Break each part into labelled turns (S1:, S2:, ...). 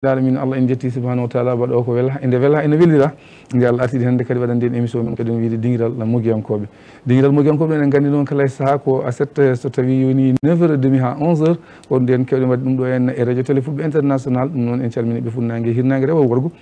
S1: Alamin Allah en jetti subhanahu wa ta'ala baɗo ko wela ende wela ene welira nde Allah artidi hande kadi waɗande en émission men kadi wiide dingiral mogiyankoɓe en gandi noon kala saaha ko a 7 so tawi yoni 9h30 ha 11h ko nden kewɗen wadde ɗum ɗo en e radio télé fulɓe international ɗum noon en calmini ɓe funnague hirnague rewo worgo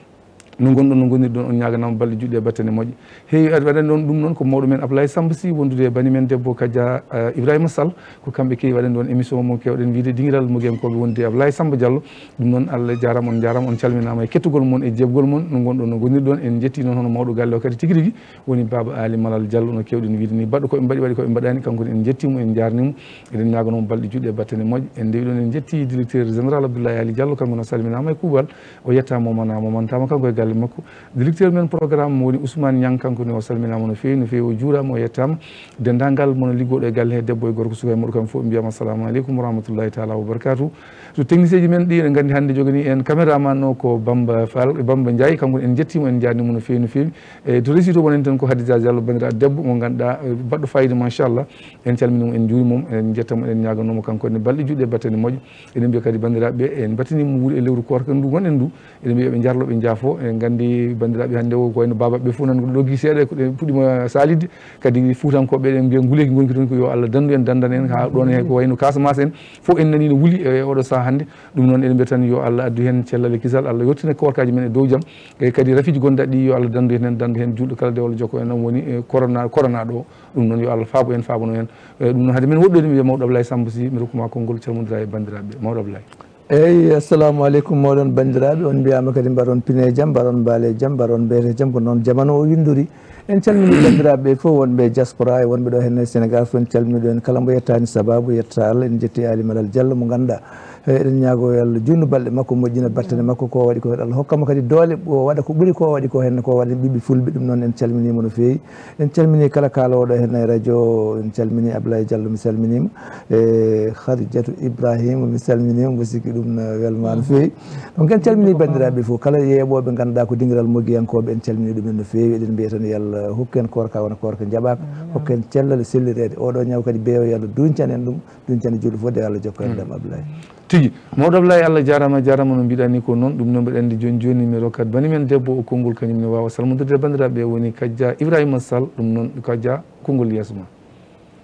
S1: no gonɗon no goniri ɗon on ñaganama balɗe juɗe e battane moƴƴe heewi waɗani ɗon ɗum noon ko mawɗo men Ablaye Samba Sy wondude e bani men debbo Kadia Ibrahima Sall ko kamɓe kewi waɗani ɗon émission mo kewɗen wiide dingiral mogiyankoɓe wondude e Ablaye Samba Diallo ɗum noon Allah jarama on calminama e kettugol moon e jebgol moon no gonɗon no goniri ɗon en jetti noon hono mawɗo galle o kadi tigui rigui woni Baba Ali Malal Diallo no kewɗen wiide ni baɗɗo koɓe mbaɗi waɗi koɓe mbaɗani kanko en jettimo en jarnimo eɗen ñaganoma balɗe juɗe e battane moƴƴe en ndewi ɗon en jetti directeur général Abdoulaye Ali Diallo kanko no salminama e kuuɓal o yettama momantama kanko e galle makko directeur men programme woni Ousmane Niang kanko ne o salminama no fewi o juurama o yettama dendagal mono liggoɗo e galle he debbo e gorko suka e moɗo kam fof mbiyama assalamu aleykum wa rahmatullahi taala wa barakatuh so technicien ji men ɗi eɗen gandi hande jogani en caméraman o ko Bamba Fall Bamba Ndiaye kanko en jettimo en jarnimo no fewi e to réussite o wonen tan ko Hadija Diallo bandiraɗo debbo mo ganduɗa baɗɗo fayida machallah en calminimo en juurimom en jettamo en ñaganomo kanko ne balɗe juɗe battane moƴƴe eɗen mbiya kadi bandiraɓe en battanimo wuuri e lewru korka ndu gonɗen ndu eɗen mbiya ɓe jarloɓe jaafo en gandi bandiraɓe hande o ko wayno babaɓe fof nan ɗogui seeɗa ko puɗɗima salidde kadi fuutankoɓe ɗen mbiya guuleki gonki toon ko yo Allah dandu en dandana en ha ɗon he ko wayno Casamance en fof en nani no wuuli e oɗo saaha hande ɗum noon eɗen mbiya tan yo Allah addu hen cellal e kisal Allah yettina korkaji men e dow jaam e kadi rafiji gonɗaɗi ɗi yo Allah dandu hen julɗo kala dewol jokko en woni corona ɗo ɗum noon yo Allah faabo en faabano en ɗum noon hade men woɗɗode mi wiya mawɗo Ablaye Samba Sy mi rokkuma konngol calmodira e bandiraɓe mawɗo Ablaye
S2: eyyi assalamu aleykum moɗon bandiraɓe on mbiyama kadi mbaɗon pine jaam mbaɗon mbaale jaam mbaɗon mbeyte jaam ko noon jamanu o windori en calmini bandiraɓe fof wonɓe diaspora e wonɓe ɗo henne Sénégal fof en calminiɗo en kala mbo yettani sababu yetta Allah en jetti Ali Malal Diallo mo ganduɗa eɗen ñaago yo Allah junnu balɗe makko moƴƴina battane makko ko waɗi ko Allah hokkamo kadi doole o waɗa ko ɓuuri ko waɗi ko henne ko waɗi ɓiɓɓe fulɓe ɗum noon en calminimo no fewi en calmini kala kalowo henne e radio en calmini Ablaye Diallo mi salminima e Khadijatou Ibrahima mi salminima mbo sikki ɗum no welma no fewi donc en calmini bandiraɓe fof kala yeeɓoɓe ganduɗa ko dingiral moggiyankoɓe en calmini ɗumen no fewi eɗen mbiya tan yo Allah hokku en korka wona korka jaɓaka hokku en cellal sellirede oɗo ñaw kadi beewa yo Allah duñcan en ɗum duñcan e julɗo fof de Allah jokka en ɗam Ablaye
S1: tigi mawɗo Ablaye Allah jarama no mbiɗani ko noon ɗum noon mbiɗa andi joni mi rokkat bani men debbo o konngol kañum ne wawa salmodirde bandiraɓe woni Kadia Ibrahima Sall ɗum noon Kadia konngol yeeso ma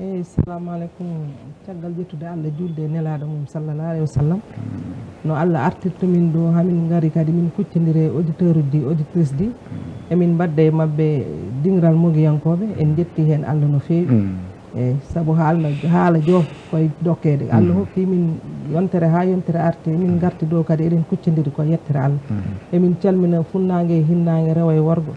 S3: eyyi assalamu aleykum caggal ƴettude Allah julde e nelaɗo mum sallallah alayhi wa sallam no Allah artirta min ɗo hamin gari kadi min kuccidiri auditeur uji ɗi auditrice ɗi emin mbadda e mabɓe dingiral mogiyankoɓe en jetti hen Allah no fewi eyyi saabu haala joof koye dokkede Allah hokki min yontere ha yontere arti min garti ɗo kadi eɗen kuccidiri ko yettere Allah emin calmina funnague e hinnague rewo e worgo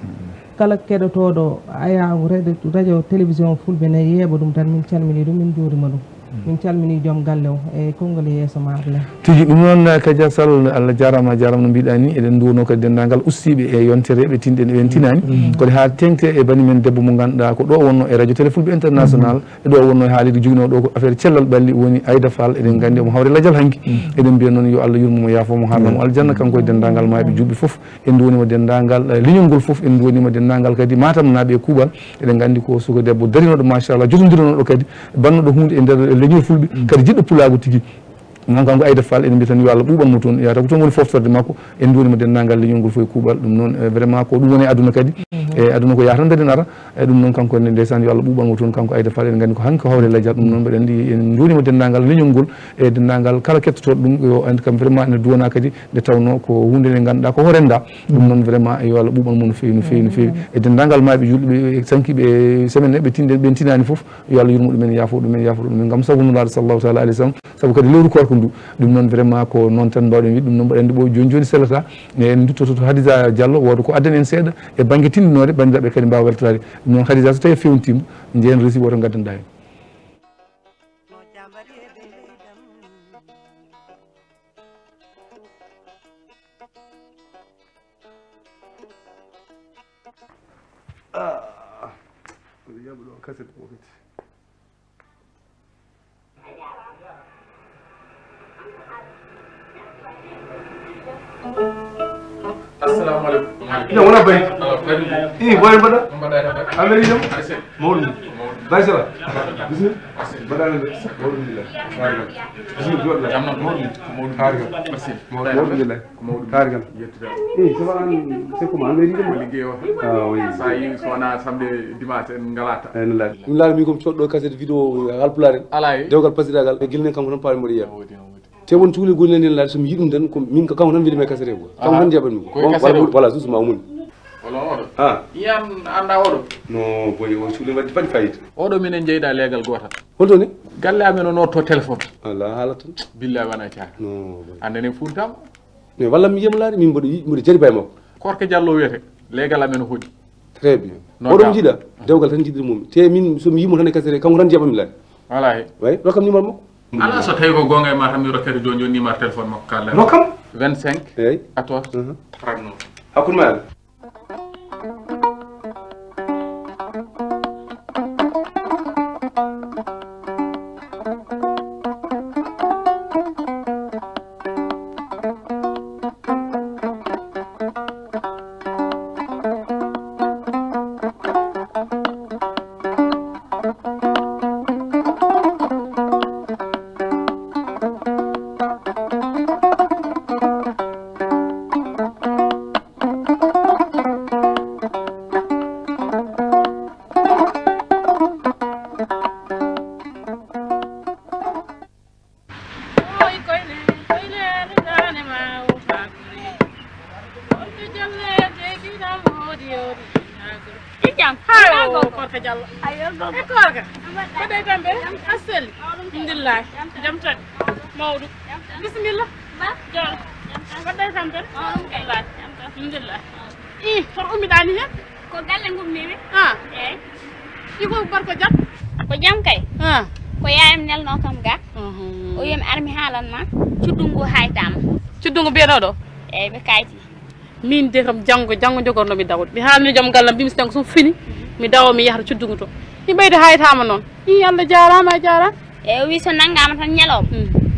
S3: kala keɗotoɗo ayaw radio télévision fulɓe ne yeeɓa ɗum tan min calmini ɗum min juurima ɗum min calmini joom galle o e konngol yeeso ma Ablaye
S1: tigi ɗum noon Kadia Sall Allah jarama no mbiɗa ni eɗen duwono kadi dendagal ustiɓe e yontere ɓe tinɗen ɓen tinani kono ha tengte e bani men debbo mo ganduɗa ko ɗo wonno e radio télé fulɓe international e ɗo wonno e haalide joguino ɗo ko affaire cellal ɓalli woni Aïda Fall eɗen gandi omo hawre ladial hanki eɗen mbiya noon yo Allah yurmomo yaafomo harnamo aljanna kanko e dendagal maaɓe juɓɓe foof en duwonima dendagal leñol ngol foof en duwonima dendagal kadi Matam naaɓe e kuuɓal eɗen gandi ko suka debbo darinoɗo machallah jotodironoɗo kadi bannoɗo hunde e nder leñol fulɓe kadi jiɗɗo pulago tigui non kanko Aïda Fall eɗen mbiya tan yo Allah ɓuuɓanmo toon yata ko toon woni foftorde makko en duwonima dendagal leñol ngol fof e kuuɓal ɗum noon vraiment ko ɗum woni aduna kadi e aduna ko yata daden ara e ɗum noon kanko ne ndeysan yo Allah ɓuuɓanmo toon kanko Aïda Fall en gandi ko hanki ko hawre ladial ɗum noon mbiɗa andi en duwonima dendagal leñol ngol e dendagal kala kettotoɗo ɗum yo andi kam vraiment ene duwona kadi nde tawno ko hunde nde ganduɗa ko horenda ɗum noon vraiment yo Allah ɓuuɓanmo no fewi e dendagal maɓe julɓe sankiɓe e semaine ɓe tinde ɓen tinani foof yo Allah yurmo ɗumen yaafo ɗumen gam sabunulaɗo sallallahu taala alayhi wa sallam saabu kadi lewru korko ndu ɗum noon vraiment ko noon tan mbawɗen wiide ɗum noon mbaɗa andi ɓo joni sellata en duttoto to Hadija Diallo wooda ko addani en seeɗa e banggue tindinode bandiraɓe kadi mbawa weltorade ɗum noon Hadija so tawi fewnitima jeen rési woto gaddanɗa hen assalamu aleykum ina wona bayi i boye mbaɗa Allah yiɗam mawɗum
S4: Baye Sala bismillah badal de alhamdulillah xaargal bismillah jot la am na Modou xaargal alhamdulillah xaargal sama an c'est comment ngay liggéey
S1: liggéey wax
S4: ah oui
S1: sa yi sona samedi dimanche en ngalata
S4: ɗum laari min komi coɗɗo cassette vidéo halpulaare
S1: alay
S4: dewgal présidagal e guilne kanko tan paami mboɗo yiya te won cuuli golni nen laade somi yiɗum tan ko min kanko tan wiideme cassette ko kanko tan jaɓatmi ko voilà justement o moni
S1: oɗo
S4: ah
S1: yan anda oɗo
S4: non boy o cuuli wadde faɗi fayida
S1: oɗo minen jeyɗa leegal gotal
S4: holtoni
S1: galle amen o notto téléphone
S4: ala haala tan
S1: billahi wona caaka
S4: non
S1: andene funtama
S4: mais walla mi yiyama laade min mboɗo jari baye makko
S1: korke diallo wiyete leegal amen o hoɗi
S4: très bien oɗon jiiɗa dewgal tan jiɗiri mum te min somi yimo tan e cassette kanko tan jaɓami laade
S1: voilà
S4: way rokkam numéro makko
S1: ala so tawi ko gonga e ma tan mi rokkete joni joni numéro téléphone makko kallen
S4: rokkam
S1: 25
S4: eyyi
S1: 14 39
S4: hakkude ma ala
S5: Bismillah. Jol. Badai sampai. Alhamdulillah. Ih, for umi dani ya? Ko galle ngum ni ah iko bar ko jam kay ko yaayam nelno kam ga o yem armi halan ma cuddungu haytam
S3: cuddungu be do
S5: be kayti
S3: min de kam jango jogorno mi dawut mi halni jom gallam bimis tan so fini mi dawo mi yahata cuddungu to ni bayde haytama non i Allah jarama
S5: o wi so nangama tan nyalom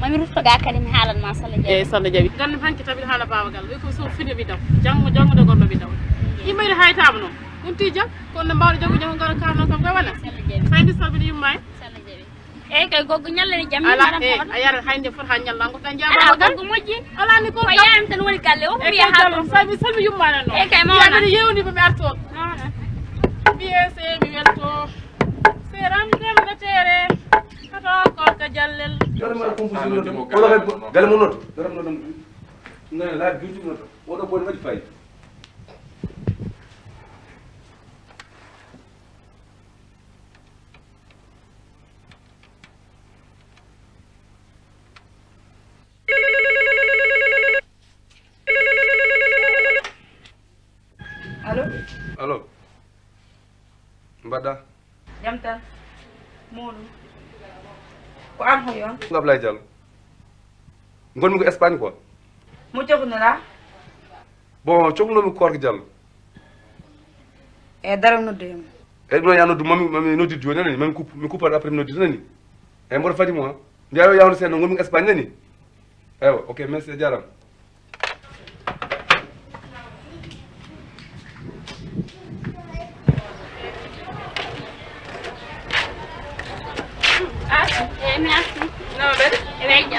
S5: mami rutto ga kadi mi halan ma sala jabi
S3: sala jabi ganno hanki tabi hala babagal wi ko so fini mi daw jango jogorno mi daw i bayde haytama non on tija ko no mbawdo jogo jogo ngal karno kam ga wala saydi sabini yummay
S5: sala jabi kay goggo nyalle ni jam
S3: ala ayar hayde fot ha nyalla ngo tan jaba
S5: gal goggo moji
S3: ala ni ko
S5: yam tan woni galle o wi ha
S3: sabi salmi yummana non
S5: kay ma wona
S3: yewni be arto biese mi welto seram dem na tere kato ko ka jallel
S4: galle mo noto garam no dum ngana la biuti noto wodo bon wadi fay allo mbada
S6: jam tan Modou ko an hoyon
S4: Ablaye Diallo ngonmi ko Espagne quoi
S6: mo joguno la
S4: bon cognomi korko Diallo
S6: dara noddema
S4: no ya noddu mami noddi joni nani mami mi coupa après mi noddi nani mboɗo fadi mo ndiayo yawno sen ngonmi ko Espagne nani eywa ok merci jarama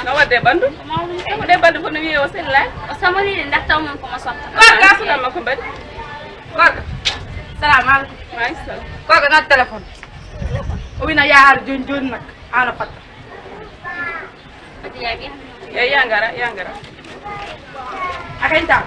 S3: no wadde bandu ko de bandu ko no wiye o sellay
S5: o samari de ndax taw mon ko ma sotta
S3: ka sulam ma ko bad
S6: gorga salam alaikum
S3: maïsal
S6: gorga na téléphone o wina yaar jon nak ana fatta
S5: ati yabi
S3: yangara
S6: akenta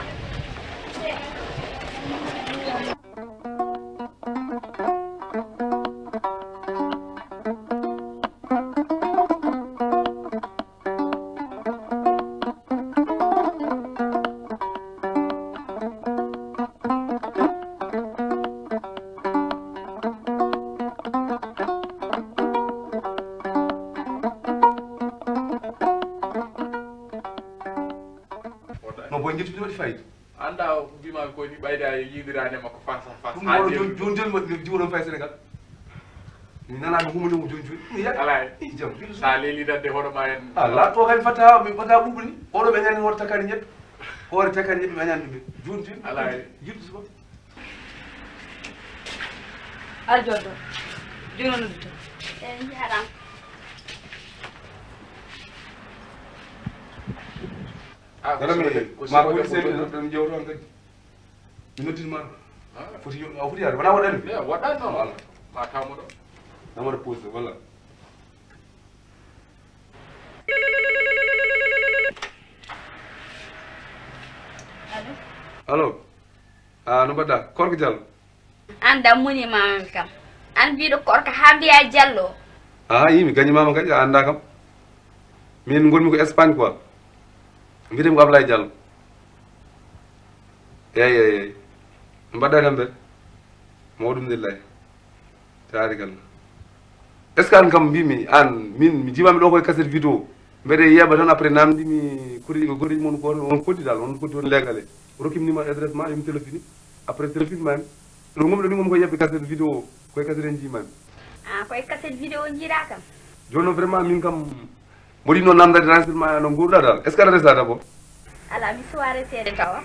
S1: anda bima ko ni bayda yidirane makko face à face
S4: ha joni mo jiwon fay Sénégal ni nana ko humo mo joni ya
S1: ala
S4: jam
S1: sa leli dadde hodo ma en
S4: ala to kay fata mi fata bubni odo be nyani horta takani nyep hore takani nyep be nyani be joni
S1: ala
S4: yiddu so
S6: al joddo jono noddude
S5: jaram
S4: dara ma ko sel dum jewto on kadi mi nottinma foti a foti yaade wona waɗani waɗani noon walla ma tawmo ɗo namata pose walla allo no mbaɗɗa korko diallo
S5: an dammunima man kam an mbiɗo korko hambiya diallo
S4: yimi gañimama kadi a anda kam min gonmi ko Espagne quoi mbiyetemi ko Ablaye Diallo eyyi mbaɗɗa tambe mawɗumdillahi tarigal est ce que an kam mbimi an min mi jimami ɗo koye cassette vidéo mbeɗe yeeɓa tan après namdimi goriji moon goto on koddi dal on koddi on legale rokkimnima adresse ma yomi téléphone après téléphone mami ɗo gomɗo ni gom ko yeɓɓe cassette vidéo koye cassette en jimami
S5: koye cassette vidéo jiiɗa kam
S4: joni noon vraiment min kam mboɗi noon namdade renseignement no guurɗa dal est ce que aɗa resa d'abord
S5: ala mi suwa resede tawa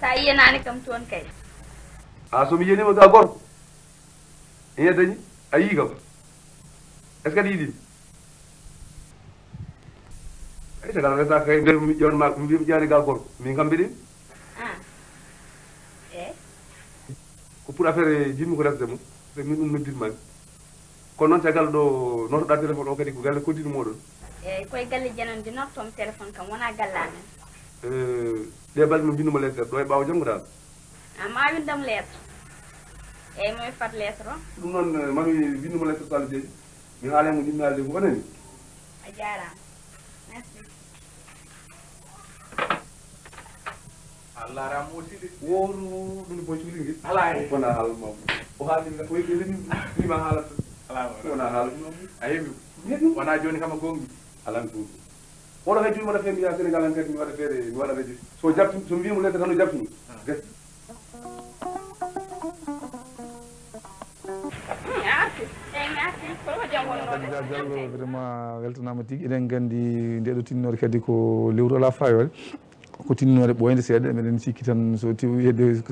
S5: sa yiyanani kam toon kay
S4: somi yiyanima ga gorko ine dañi a yii kam est ce que aɗa yiiɗimi ay tagala resa kay nde mi ƴewnma mbimi ƴewani ga gorko min kam mbiɗimi ko pour affaire jinmi ko resde mum so min ɗum noddirmami kono noon caggal ɗo notoɗa téléphone o kadi ko galle koddino moɗon
S5: eyyi koye galle janande nottom téléphone kam wona gallamen
S4: ɗe balɗe no mbinduma lettre ɗo e ɓawo janggo dal
S5: ma windam lettre eyyi momi fat lettre o
S4: ɗum noon mami mbinduma lettre so Allah jeeƴi min haalemo jinmi haalde ko onani
S5: a jarama merci
S4: Allah ram aussi woru ɗum boy cuhlingui ala wona haala mawɗo o haalini o wima haalata ala wona haala a heeɓi wona joni kama gongi alan tuuɓi oɗo hay joni waɗa feere mbiya Sénégal en kadi mi waɗa feere mi waɗa radio so jabti so mbiyamo lettre tan o jabtini gasi
S1: Diallo vraiment weltanama tigui eɗen gandi ndeɗo tinnore kadi ko lewru ala fayode ko tinnore ɓoyde seeɗa meɗen sikki tan so hedde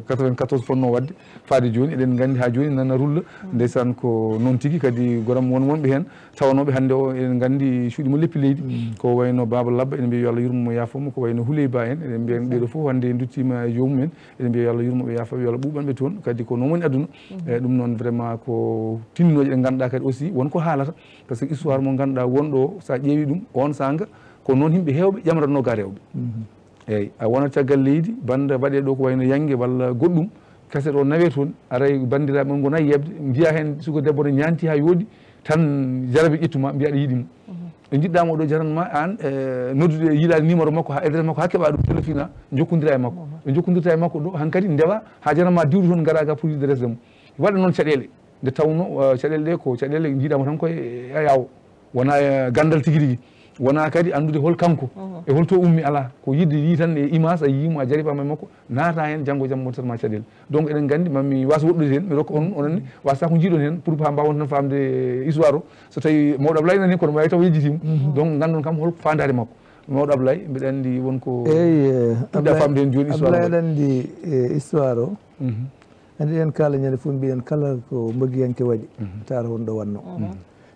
S1: 94 fonno wadde faade joni eɗen gandi ha joni nana rulla ndeysan ko noon tigui kadi goram won wonɓe hen tawanoɓe hande o eɗen gandi cuuɗi mo leppi leydi ko wayno Baba Labba eɗen mbiya yo Allah yurmomo yafomo ko wayno Houley Ba en eɗen mbiya ɓeɗo foof hande duttima e jomumen eɗen mbiya yo Allah yurmoɓe yafaɓe yo Allah ɓuɓanɓe toon kadi ko noon woni aduna eyyi ɗum noon vraiment ko tinnoje ɗe ganduɗa kadi aussi wonko haalata par ce que histoire mo ganduɗa wonɗo sa ƴeewi ɗum on sanga ko noon yimɓe hewɓe ƴamratno ga rewɓe eyyi a wonat caggal leydi banda waɗe ɗo ko wayno Yangue walla goɗɗum kaset o nawe toon aray bandiraɓe on gonayi yebde mbiya hen suka debbo ne ñanti ha yooɗi tan jarabe ƴettuma mbiya aɗa yiiɗimo ɓe jiɗɗama oɗo jaranma an noddude yiilade numéro makko ha adresse makko ha keeɓa ɗum téléphone a jokkodira e makko ɓe jokkodirta e makko ɗo hankkadi ndewa ha jaranma diwde toon gara ga pour de resde mum waɗa noon caɗele nde tawno caɗele ɗe ko caɗele jiiɗama tan koye yawo wona gandal tigui rigui wona kadi andude hol kanko e holto ummi ala ko yidde yi tan e image a yimo a jaribama e makko naata hen janggo jaam montatma caɗele donc eɗen gandi mami wasa woɗɗude hen mi rokka on ononne wasata ko jiiɗon hen pour ha mbawon tan famde histoire o so tawi mawɗo Ablaye nani kono wawi taw yejjitimo donc gandon kam hol fandare makko mawɗo Ablaye mbiɗa andi wonko
S2: eyyi
S1: ɗuɗɗa famde hen joni histoire
S2: Ablaye aɗa andi histoire o andi en kala ñande fof mbiɗen kala ko mboggiyanke waɗi tawata won ɗo wanno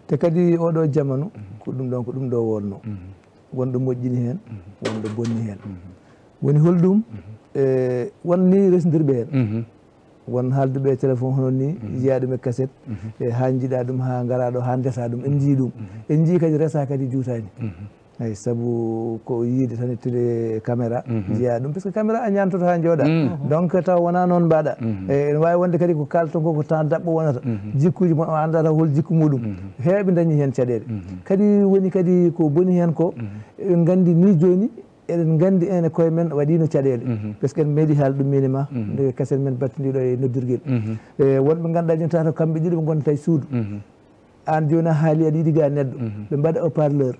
S2: te kadi oɗo jamanu ko ɗum ɗo wonno wonɗo moƴƴini hen wonɗo bonni hen woni holɗum won ni resdirɓe hen won haalduɓe téléphone hono ni jiiya ɗum e cassette e ha jiiɗa ɗum ha gara ɗo ha ndesa ɗum en jii ɗum en jii kadi resa kadi juutani eyyi saabu ko yiide tan e télé caméra jiiya ɗum par ce que caméra a ñantoto ha jooɗa donc taw wona noon mbaɗa ene wawi wonde kadi ko kalton ko temps dabɓo wonata jikkuji mo andata hol jikku muɗum heeɓe dañi hen caɗele kadi woni kadi ko boni hen ko en gandi ni joni eɗen gandi ene koye men waɗino caɗele par ce que en meeɗi haal ɗum minima nde kaset men battidiɗo e noddirguel wonɓe ganduɗa joni tata kamɓe ɗiɗo ɓe gonta e suudu an joni a haali aɗa yiɗi ga neɗɗo ɓe mbaɗa haut parleur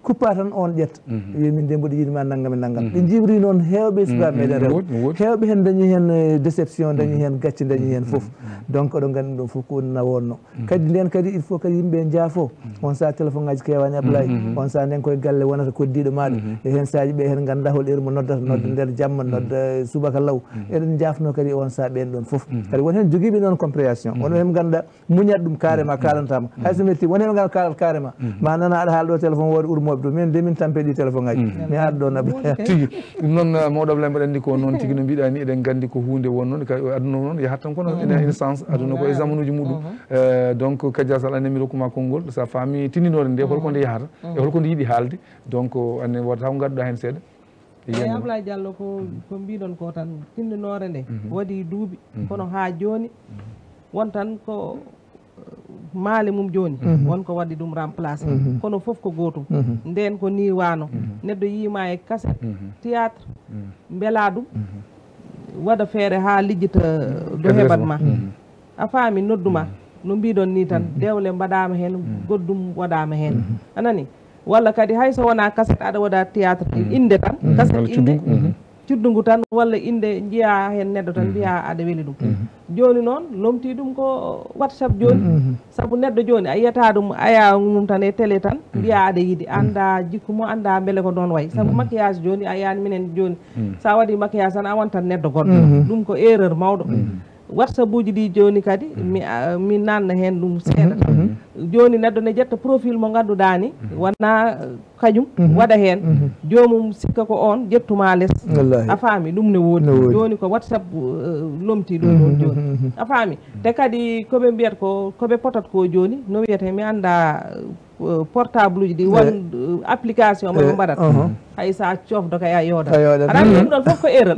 S2: kuppa tan on ƴetta wi min de mboɗo yiɗima naggam e naggam ɓe jibri noon hewɓe sukaɓe meɗen rewɓe hewɓe hen dañi hen déception dañi hen gacce dañi hen foof donc oɗon gandi ɗum foof ko woni nawonno kadi nden kadi il faut kadi yimɓe jaafo on saaha téléphone ngaji kewani Ablaye on saaha nden koye galle wonata koddiɗo maɗa e hen sahaji ɓe hen ganda hol heure mo noddata nodda nder jamma nodda subaka law eɗen jafno kadi on saaha ɓen ɗon foof kadi won hen joguiɓe noon compréhension won hen ganduɗa muñat ɗum carrément kalantama hayso metti won hen ganduɗa kalat carrément ma nana aɗa haala ɗo téléphone woodi urmoɓe to min de min tampeɗi téléphone ngaji mi haala ɗon Ablaye
S1: tigui ɗum noon mawɗo Ablaye mbaɗa andi ko noon tigui no mbiɗa ni eɗen gandi ko hunde won noon aduna noon yahat tan kono ene sens aduna ko e zaman uji muɗum donc Kadia Sall anne mi rokkuma konngol sa faami tinninore nde holko nde yahata e holko nde yiiɗi haalde donc anne wota ko gadduɗa hen seeɗa
S3: eyi Ablaye Diallo ko mbiɗon ko tan tinninore nde waɗi duuɓi kono ha joni won tan ko maale mum joni wonko waɗi ɗum remplacé kono foof ko gotum nden ko ni wano neɗɗo yima e cassette théâtre beela ɗum waɗa feere ha lijjita do heɓat ma a faami nodduma no mbiɗon ni tan dewle mbaɗama hen goddum waɗama hen anani walla kadi hayso wona cassette aɗa waɗa théâtre inde tan cassette inde cuddugu tan walla inde jiiya hen neɗɗo tan mbiya aɗa weeli ɗum joni noon lomti ɗum ko WhatsApp joni saabu neɗɗo joni a yiyata ɗum aya mum tan e télé tan mbiya aɗa yiiɗi anda jikku mo anda beele ko ɗon wayi saabu maquillage joni a yiyani minen joni sa waɗi maquillage tan a wontan neɗɗo goɗɗo ɗum ko erreur mawɗo WhatsApp uji ɗi joni kadi mi nanna hen ɗum seeɗa tan joni neɗɗo ne ƴetta profil mo ganduɗa ni wona kañum waɗa hen jomum sikka ko on ƴettuma less a faami ɗum ne woodi joni ko WhatsApp lomti ɗum ɗon joni a faami te kadi koɓe mbiyata ko koɓe potat ko joni no wiyete mi anda portable uji ɗi won application moɓe mbaɗata hay sa cofdo kay a yooda aɗa andi ɗum ɗon foof ko erreur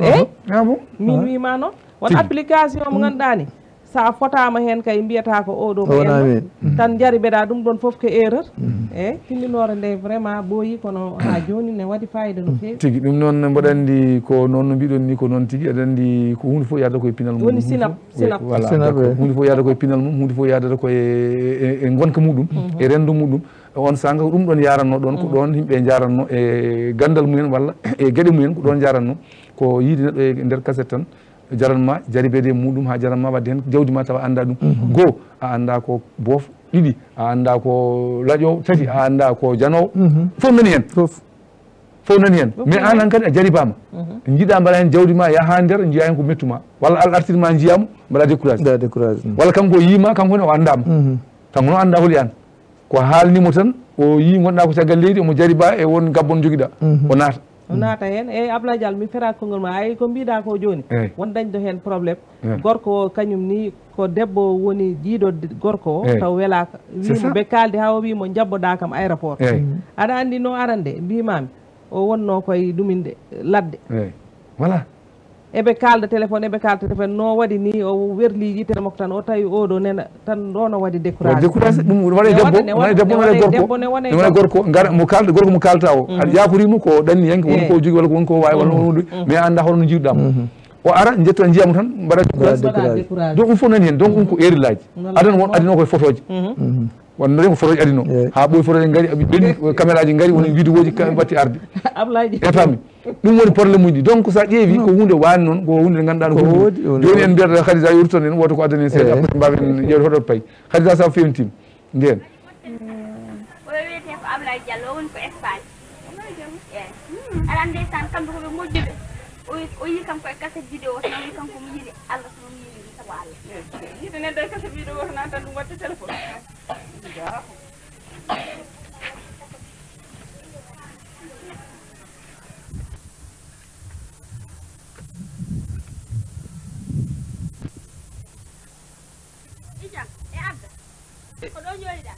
S3: min wima noon won application mo ganduɗa ni sa fotama hen kay mbiyata ko oɗo ko en tan jari mbeɗa ɗum ɗon foof ko erreur eyyi tinninore nde vraiment ɓooyi kono ha joni ne waɗi fayida no fewi
S1: tigui ɗum noon mboɗa andi ko noon no mbiɗon ni ko noon tigui aɗa andi ko hunde foof yadata koye pinal mum
S3: woni sinap
S1: voilà hunde foof yadata koye pinal mum hunde foof yadata koye e gonka muɗum e rendu muɗum on sanga ɗum ɗon yaranno ɗon ko ɗon yimɓe jaranno e gandal mumen walla e gueɗe mumen ko ɗon jaranno ko yiide neɗɗo e nder cassette tan jaranma jaribede muɗum ha jaranma wadde hen jawdi ma tawa anda ɗum goho a anda ko boof ɗiɗi a anda ko laƴowo tati a anda ko janowo fof nani hen fof nani hen mais an han kadi a jaribama jiiɗa mbaɗa hen jawdi ma yaha nder jiiya hen ko mettuma walla Allah artirma jiyama mbaɗa découragé walla kanko yima kanko ne o andama kanko noon anda holi an ko haalnimo tan o yi gonɗa ko caggal leydi omo jariba e won gabbon joguiɗa o naata
S3: o naata hen e Ablaye Diallo mi fera konngol ma ay ko mbiɗa ko joni won dañdo hen probléme gorko o kañum ni ko debbo woni jiiɗo gorko o taw welaka wimo ɓe kalde ha o wimo jabboɗa kam aéroport aɗa andi no arande mbimami o wonno koye ɗuminde ladde
S1: voilà
S3: eɓe kalda téléphone no waɗi ni o werli yitere makko tan o tawi oɗo nena tan ɗo no waɗi découragé
S1: ɗum waɗa debbo ne gorko gara mo kalda gorko mo kalta o aɗa yakorimo ko ɗanni henke woni ko jogui walla woni ko wawi walla woni mais anda holno jiiɗuɗamo o ara jetta jiyamo tan mbaɗa découragé donc ɗum fof nani hen donc ɗum ko erillaji adino koye photoje wonno ko photoje adino ha ɓoyi photoje gaari ɓenni caméra ji gaari woni vidéo ji batti arde e fammi ɗum woni probléme uji donc sa ƴeewi ko hunde wani noon ko hunde nde ganduɗa no hoɗi joni en mbiyata Khadija yurton en woto ko addani en seeɗa après mbawen ƴewde hoɗoto payi Khadija sa fewnitima nden
S5: oɗo wiyete ko Ablaye Diallo woni ko Espagne aɗa ndeysan kamɓe koɓe moƴƴuɓe o yi kanko e cassette vidéo tan wi kanko mi yiiɗi Allah sono mi yiiɗi sago Allah yiide neɗɗo e cassette vidéo tan an tan ɗum watte téléphone ko ɗo jooɗiɗa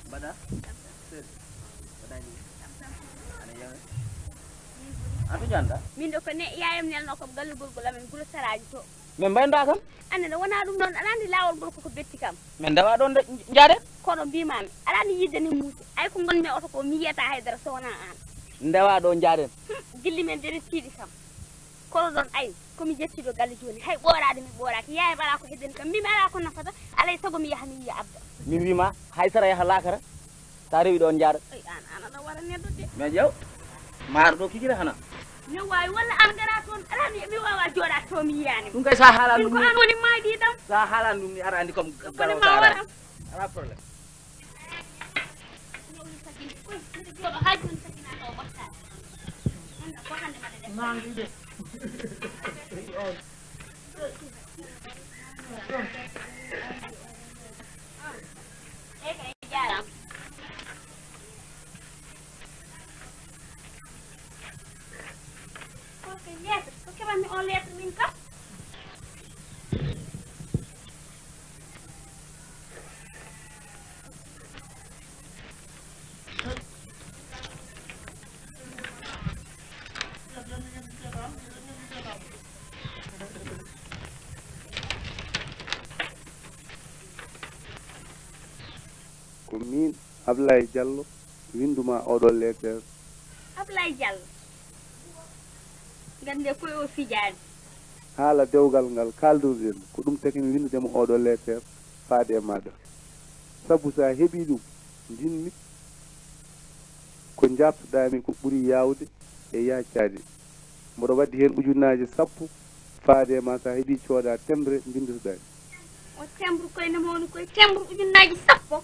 S7: mbaɗa ato janda
S5: min ɗo ko yayam nelno kam galle gorgol amen gulo saraji to
S7: min mbayda kam
S5: ande nde wona ɗum ɗon aɗa andi lawol ngol koko betti kam
S7: min ndewa ɗon jaade
S5: kono mbimami aɗa andi yidde ni muusi ay ko gonmi oto ko mi yiyata haydara so wona an
S7: ndewa ɗon jaaden
S5: gilli men dere tiiɗi kam kono ɗon ayi komi jettiɗo galle joni hay ɓoorade mi ɓooraki yaya ala ko heddeni kam mbimi ala ko nafata alay saago mi yaha mi yiya abda
S7: min wima hay sara yaha lakara sa rewi ɗon jaaɗo
S5: ay an ana wara neddude
S7: mais ƴeew maaro ɗo kijira hana
S5: ne wawi walla an gara toon alani mi wawa jooɗa to mi yiyani
S7: ɗum kay sa haalan
S5: ɗum
S7: ɗum
S5: ko an woni maayɗi ɗam
S7: sa haalan ɗum ni ara andi comme
S5: kone ma wara
S7: ala probléme
S5: jooɗo hay joni sakinaka o ɓattade anda ko hande mbaɗa def
S6: nanguide
S5: e kay jaram ko lettre ko keɓanmi on lettre min kam
S8: ko min Ablaye Diallo winduma oɗo lettere
S5: Ablaye Diallo gande koye o fijaani
S8: haala dewgal ngal kalduɗen ko ɗum taki mi windudema oɗo lettere faade e maɗa sabu sa heeɓi ɗum jinmi ko jabtoɗami ko ɓuuri yawde e yaccade mboɗo waddi hen ujunnaje 10 faade ma sa heeɓi cooda tembre mbindotoɗami
S5: o tembre koyne mawni koye tembre ujunnaji 10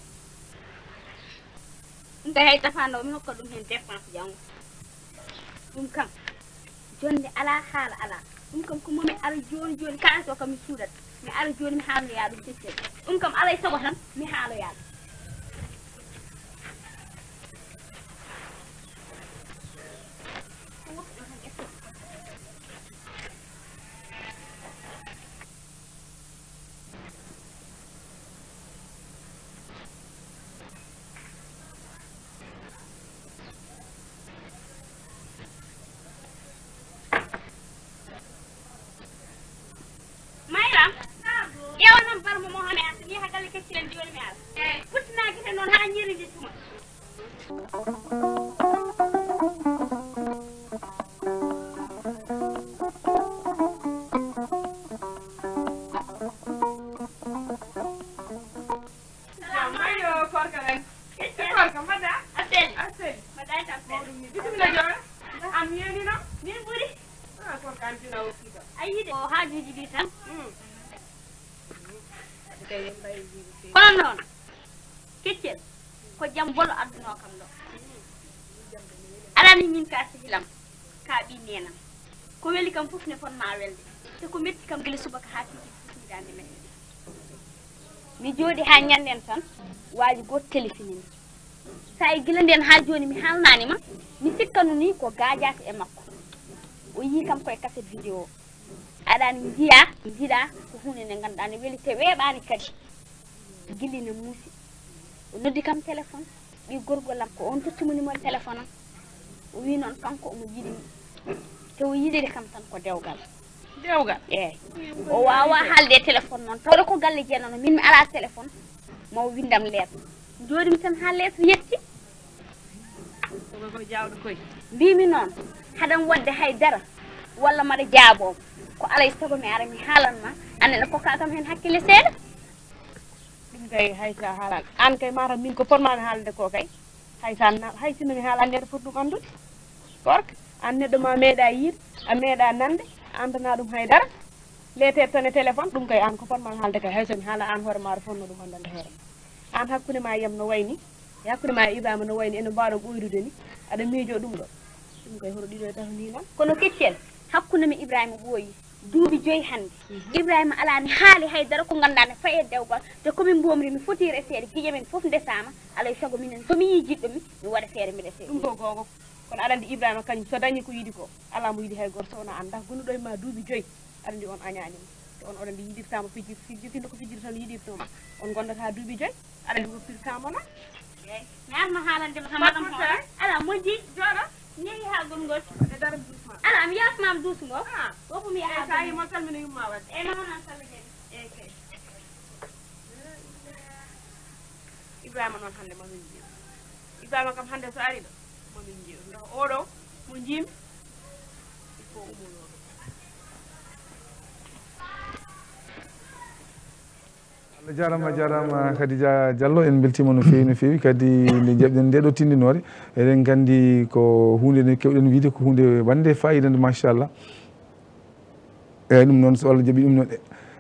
S5: ɗum kay hay tafano mi hokka ɗum hen dépense janggo ɗum kam jonde ala haala ala ɗum kam ko momi ara joni joni kalis o kam mi suudat mi ara joni mi haaloya ɗum teccel ɗum kam alay sago tan mi haaloya ɗum kono noon keccel ko jam bolo adduno kam ɗo alani min ka sihilam ka ɓi nenam ko weli kam fof ne fonma welde te ko metti kam gila subaka ha titi fusnidande men mi jooɗi ha ñanden tan waji goto téléphone sa e gila nden ha joni mi halnanima mi sikkanu ni ko gajata e makko o yi kam koye cassette vidéo aɗani jiiɗa ko hunde nde ganduɗa ne weli te weeɓani kadi gilli ne muusi o noddi kam téléphone ɓi gorgolam ko on tottimo numéro téléphone am o wi noon kanko omo yiɗimi te o yiɗiri kam tan ko dewgal eyyi o wawa haalde e téléphone noon tawde ko galle jeenono min mi ala téléphone mo windam lettre jooɗimi tan ha lettre yetti
S6: ko jawɗo koye
S5: mbimi noon haɗan wadde haydara walla maɗa jaabomo ko alay sago mi ara mi haalanma annene kokka kam hen hakkille seeɗa
S6: ɗum kay hay sa haalan an kay mata min ko potmami haalde ko kay hay sinno mi haala neɗɗo foti ɗum andude gorka an neɗɗo ma meeɗa yiide a meeɗa nande a andana ɗum haydara lettere tan e téléphone ɗum kay an ko potmami haalde kay hay somi haala an hoore maɗa fonno ɗum andande hoore ma an hakkude ma yam no wayni e hakkude ma e Ibrahima no wayni eno mbawɗon ɓoydude ni aɗa miijo ɗum ɗo ɗum kay hoto ɗiɗo e tato ni noon
S5: kono keccel hakkude mi Ibrahima ɓooyi duuɓi 5 hannde Ibrahima alani haali haydara ko ganduɗa ne faye dewgal te komin mbomri mi foti resede guiƴe men foof ndesama alay sago minen somi yi jiɗɗomi mi waɗa feere mi resede
S6: ɗum ko gogo kono aɗa andi Ibrahima kañum so dañi ko yiɗi ko ala mo yiɗi hay goto sowno anda gonnuɗo e ma duuɓi 5 aɗa andi on añanima te on oɗon ndi yiɗirtama fijirtinde ko fijirta tan yiɗirtoma on gondata duuɓi 5 aɗa andi ko firtama noon
S5: mi arno haalandema tan madam hoore ala moƴƴi jooɗo neyi ha gongol
S6: e dara doucement
S5: ala mi yasmama duusugo wopo mi yaha
S6: sa yimo salmina yumma wadde
S5: e non noon salmijeni
S6: eyyi kay Ibrahima noon hannde mamin jiiɗo Ibrahima kam hannde so ari ɗo mamin jiiɗo ndax oɗo mo jiimi il faut umunoɗo
S1: Allah jarama Khadija Diallo en beltima no fewi kadi nde jebɗen ndeɗo tindinore eɗen gandi ko hunde nde kewɗen wiide ko hunde wande fayida nde machallah eyyi ɗum noon so Allah jaaɓi ɗum noon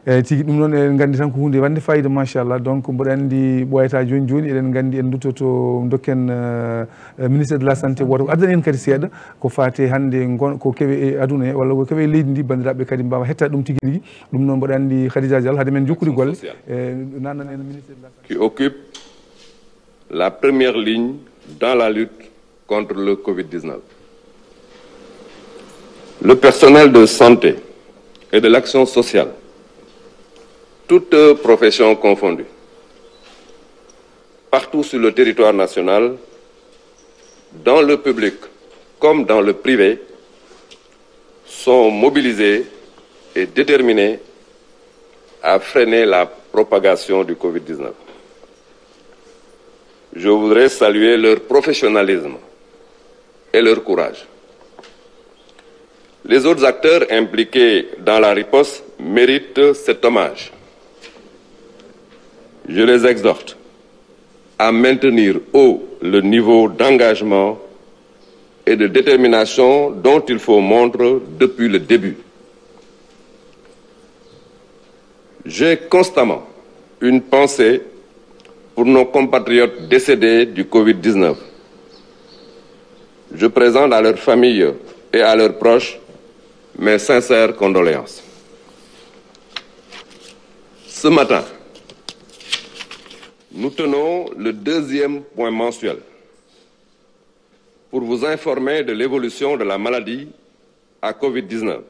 S1: eyyi tigui ɗum noon eɗen gandi tan ko hunde wande fayida machallah donc mboɗo andi ɓoyata joni eɗen gandi en duttoto dokken ministére de la santé woto ko addana en kadi seeɗa ko fate hande ko keewe e aduna he walla ko keewe e leydi ndi bandiraɓe kadi mbawa hettade ɗum tigui rigui ɗum noon mboɗo andi Khadija Diallo haade men jokkude golle nannan en ministére de la santé
S9: qui occupe la première ligne dans la lutte contre le Covid-19. Le personnel de santé et de l'action sociale, toutes professions confondues, partout sur le territoire national, dans le public comme dans le privé, sont mobilisés et déterminés à freiner la propagation du Covid-19. Je voudrais saluer leur professionnalisme et leur courage. Les autres acteurs impliqués dans la riposte méritent cet hommage. Je les exhorte à maintenir haut le niveau d'engagement et de détermination dont il faut montre depuis le début. J'ai constamment une pensée pour nos compatriotes décédés du Covid-19. Je présente à leurs familles et à leurs proches mes sincères condoléances. Ce matin, nous tenons le deuxième point mensuel pour vous informer de l'évolution de la maladie à Covid-19.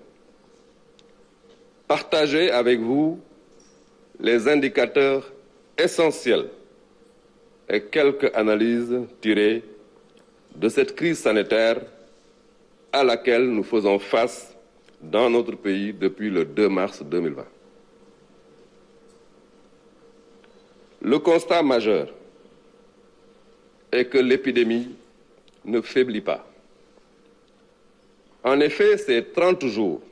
S9: Partager avec vous les indicateurs essentiels et quelques analyses tirées de cette crise sanitaire à laquelle nous faisons face dans notre pays depuis le 2 mars 2020. Le constat majeur est que l'épidémie ne faiblit pas. En effet, ces 30 jours,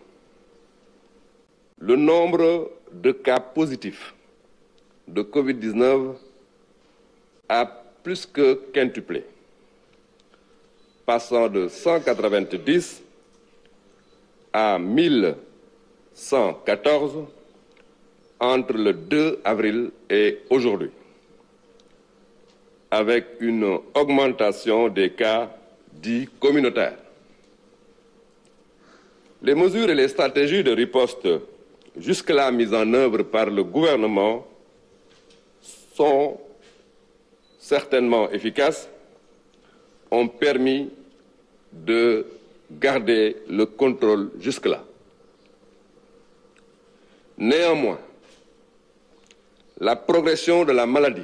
S9: le nombre de cas positifs de Covid-19 a plus que quintuplé, passant de 190 à 1114 entre le 2 avril et aujourd'hui, avec une augmentation des cas dits communautaires. Les mesures et les stratégies de riposte jusque-là mises en œuvre par le gouvernement sont certainement efficaces, ont permis de garder le contrôle jusque-là. Néanmoins, la progression de la maladie,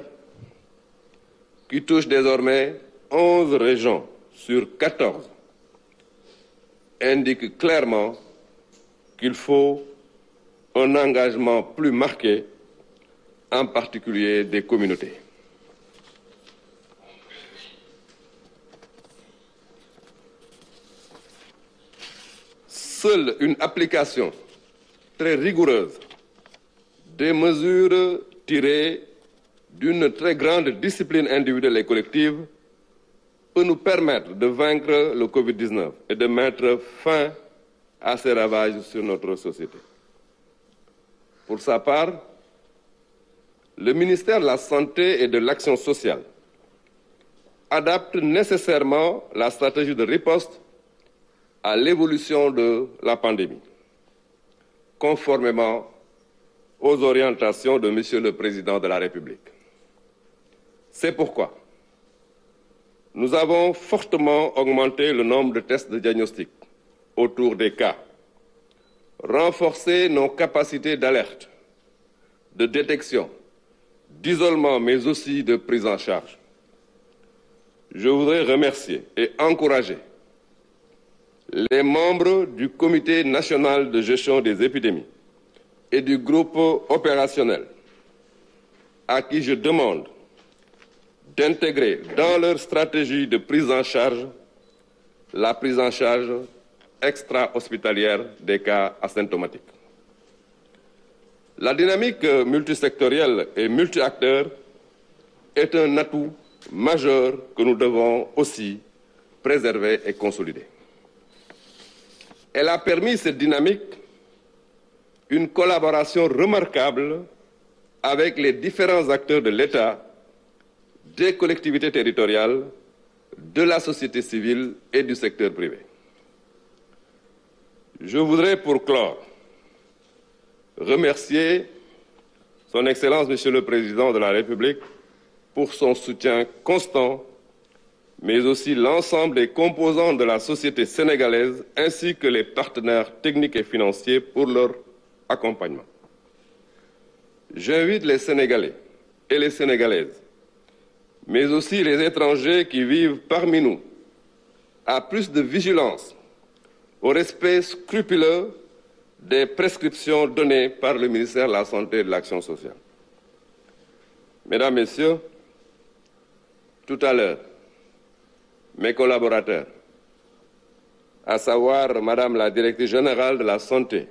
S9: qui touche désormais 11 régions sur 14, indique clairement qu'il faut un engagement plus marqué, en particulier des communautés. Seule une application très rigoureuse des mesures tirées d'une très grande discipline individuelle et collective peut nous permettre de vaincre le Covid-19 et de mettre fin à ses ravages sur notre société. Pour sa part, le ministère de la Santé et de l'Action sociale adapte nécessairement la stratégie de riposte à l'évolution de la pandémie, conformément aux orientations de Monsieur le Président de la République. C'est pourquoi nous avons fortement augmenté le nombre de tests de diagnostic autour des cas, renforcé nos capacités d'alerte, de détection, d'isolement, mais aussi de prise en charge. Je voudrais remercier et encourager les membres du Comité national de gestion des épidémies et du groupe opérationnel, à qui je demande d'intégrer dans leur stratégie de prise en charge la prise en charge extra-hospitalière des cas asymptomatiques. La dynamique multisectorielle et multi-acteurs est un atout majeur que nous devons aussi préserver et consolider. Elle a permis cette dynamique une collaboration remarquable avec les différents acteurs de l'État, des collectivités territoriales, de la société civile et du secteur privé. Je voudrais pour clore remercier Son Excellence, Monsieur le Président de la République, pour son soutien constant, mais aussi l'ensemble des composants de la société sénégalaise ainsi que les partenaires techniques et financiers pour leur accompagnement. J'invite les Sénégalais et les Sénégalaises, mais aussi les étrangers qui vivent parmi nous, à plus de vigilance, au respect scrupuleux des prescriptions données par le ministère de la Santé et de l'Action sociale. Mesdames, Messieurs, tout à l'heure, mes collaborateurs, à savoir Madame la Directrice générale de la Santé,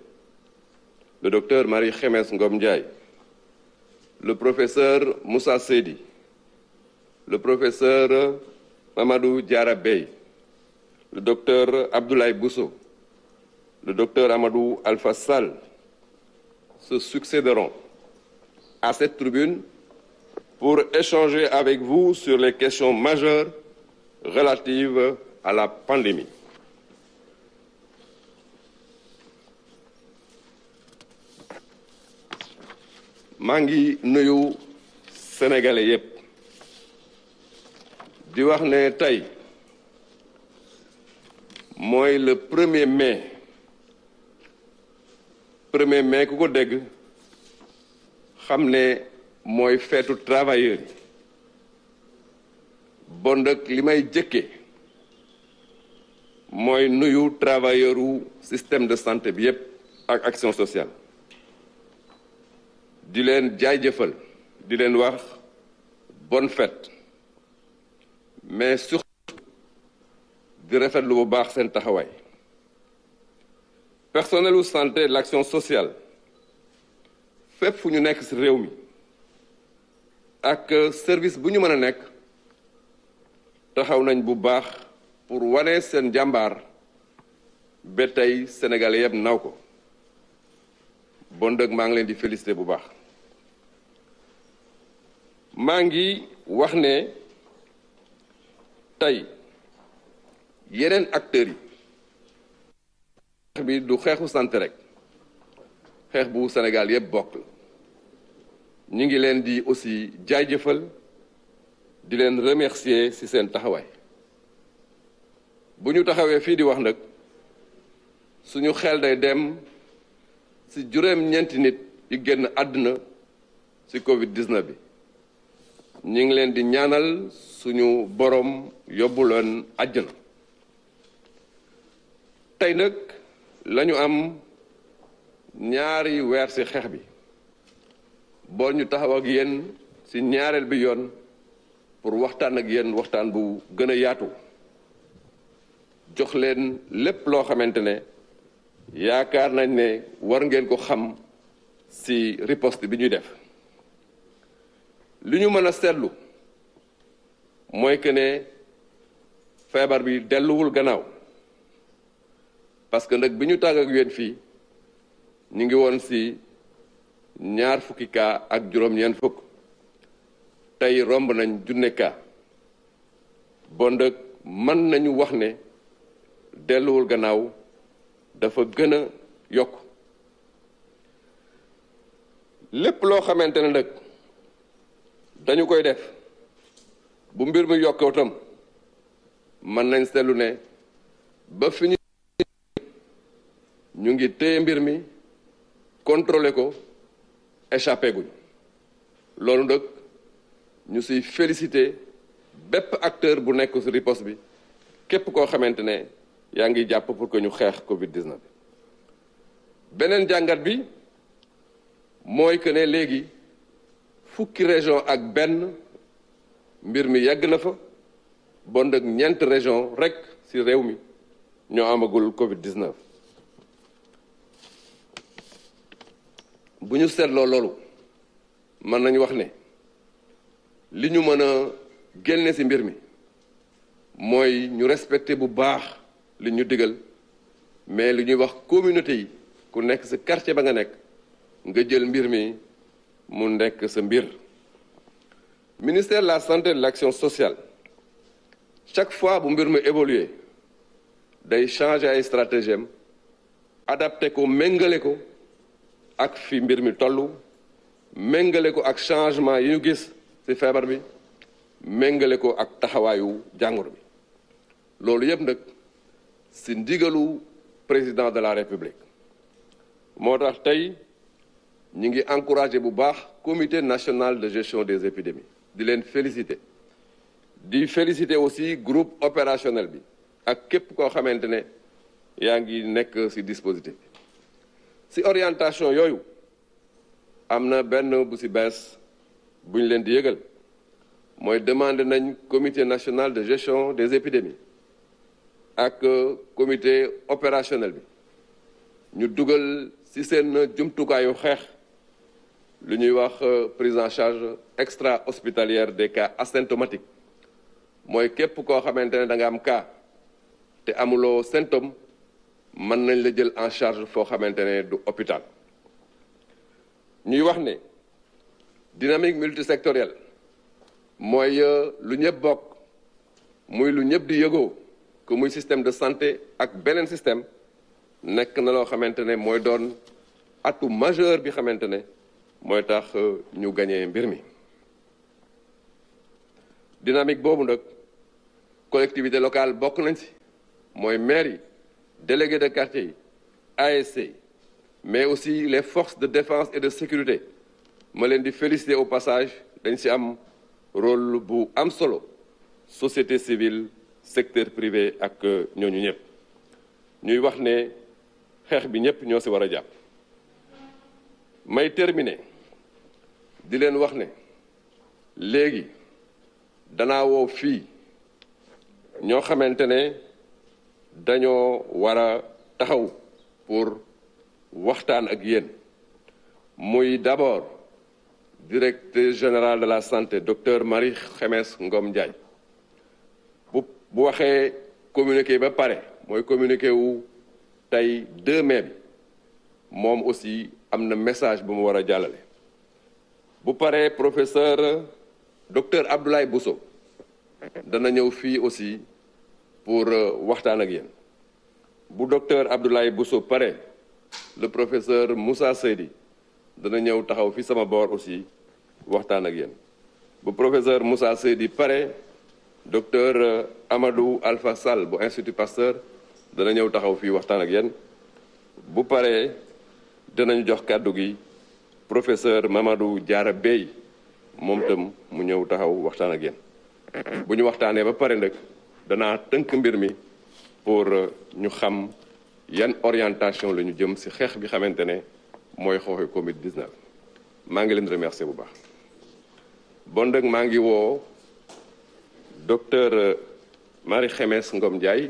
S9: le docteur Marie-Khemesse Ngom Ndiaye, le professeur Moussa Seydi, le professeur Mamadou Diarra Bey, le docteur Abdoulaye Bousso, le docteur Amadou Alpha Sall se succéderont à cette tribune pour échanger avec vous sur les questions majeures relatives à la pandémie. maa ngi nuyu sénégalais yépp di wax ne tey mooy le 1er mai ku ko dégg xam ne mooy feetu travailleurs yi bon nag li may jëkke mooy nuyu travailleur u système de santé bi yépp ak action sociale di leen jaajëfal di leen wax bonne fête mais surtout di rafetlu bu baax seen taxawaay personnel u santé de l'action sociale fépp fu ñu nekk ci réew mi ak service bu ñu mën a nekk taxaw nañ bu baax pour wane seen jàmbaar ba tey Sénégalais yëpp naw ko bon dëgg maa ngi leen di féliciter bu baax maa ngi wax ne tey yeneen acteurs yi xeex bi du xeexu santé rek xeex bu Sénégal yëpp bokk la ñu ngi leen di aussi jaajëfal di leen remercier ci seen taxawaay bu ñu taxawee fii di wax nag suñu xel day dem ci juróom-ñeenti nit yi génn àdduna ci Covid-19 bi ñu ngi leen di ñaanal suñu borom yóbbu leen àjjana tey nag lañu am ñaari weer ci xeex bi boo ñu taxaw ak yéen ci ñaareel bi yoon pour waxtaan ak yéen waxtaan bu gën a yaatu jox leen lépp loo xamante ne yaakaar nañ ne war ngeen ko xam ci riposte bi ñuy def li ñu mën a seetlu mooy que ne feebar bi delluwul gannaaw parce que nag bi ñu tàgg ak yéen fii ñu ngi woon ci 2 fukki cas ak juróom-ñeent fukk tey romb nañ 1,000 cas bon nag mën nañu wax ne delluwul gannaaw dafa gën a yokk lépp loo xamante ne nag dañu koy def bu mbir mi yokkoo tam mën nañ seetlu ne ba fi ñu ngi téye mbir mi contrôler ko échappé guñ loolu nag ñu siy féliciter bépp acteur bu nekk ci riposte bi képp koo xamante ne yaa ngi jàpp pour que ñu xeex Covid-19 beneen jàngat bi mooy que ne léegi fukki région ak benn mbir mi yegg na fa bon nag 4 région rek ci réew mi ñoo amagul Covid-19 bu ñu seetloo loolu mën nañu wax ne li ñu mën a génne ci mbir mi mooy ñu respecter bu baax li ñu digal mais li ñuy wax communauté yi ku nekk ci quartier ba nga nekk nga jël mbir mi mu nekk sa mbir. Ministère de la santé et de l'action sociale chaque fois bu mbir mi évoluer day changer ay stratégie am adapté ko méngale ko ak fi mbir mi tollu méngale ko ak changement yi ñu gis ci feebar bi méngale ko ak taxawaayu jàngoro bi loolu yëpp nag ci ndigalu président de la République moo tax tey ñu ngi encouragé bu baax comité national de gestion des épidémies di leen féliciter di féliciter aussi groupe opérationnel bi ak képp koo xamante ne yaa ngi nekk ci dispositif bi ci orientation yooyu am na benn bu ci bees bu ñu leen di yëgal mooy demandé nañ comité national de gestion des épidémies ak comité opérationnel bi ñu dugal ci seen jumtukaayu xeex lu ñuy wax prise en charge extra-hospitalière des cas asymptomatiques mooy képp koo xamante ne da nga am cas te amuloo symptôme mën nañ la jël en charge foo xamante ne du hôpital ñuy wax ne dynamique multisectorielle mooy lu ñëpp bokk muy lu ñëpp di yëgoo que muy système de santé ak beneen système nekk na loo xamante ne mooy doon atu majeur bi xamante ne mooy tax ñu gañee mbir mi dynamique boobu nag collectivité locale bokk nañ ci mooy maire yi délégués de quartier yi ASC mais aussi les forces de défense et de sécurité ma leen di féliciter au passage dañ ci am rôle bu am solo société civile secteur privé ak ñooñu ñëpp ñuy wax ne xeex bi ñëpp ñoo ci war a jàpp may terminer di leen wax ne léegi danaa woo fii ñoo xamante ne dañoo war a taxaw pour waxtaan ak yéen muy d'abord directeur général de la santé docteur Marie Khemesse Ngom Ndiaye bu waxee communiqué ba pare mooy communiqué wu tey 2 mai bi moom aussi am na message bu mu war a jàllale bu paree professeur docteur Abdoulaye Bousso dana ñëw fii aussi pour waxtaan ak yéen bu docteur Abdoulaye Bousso pare le professeur Moussa Seydi dana ñëw taxaw fi sama boor aussi waxtaan ak yéen bu professeur Moussa Seydi pare docteur Amadou Alpha Sall bu Institut Pasteur dana ñëw taxaw fii waxtaan ak yéen bu paree danañu jox kàddu gi professeur Mamadou Diarra Bey moom tam mu ñëw taxaw waxtaan ak yéen bu ñu waxtaanee ba pare nag danaa tënk mbir mi pour ñu xam yan orientation la ñu jëm ci xeex bi xamante ne mooy xooxe Covid-19 maa ngi leen remercier bu baax bon nag maa ngi woo docteur Marie Khemesse Ngom Ndiaye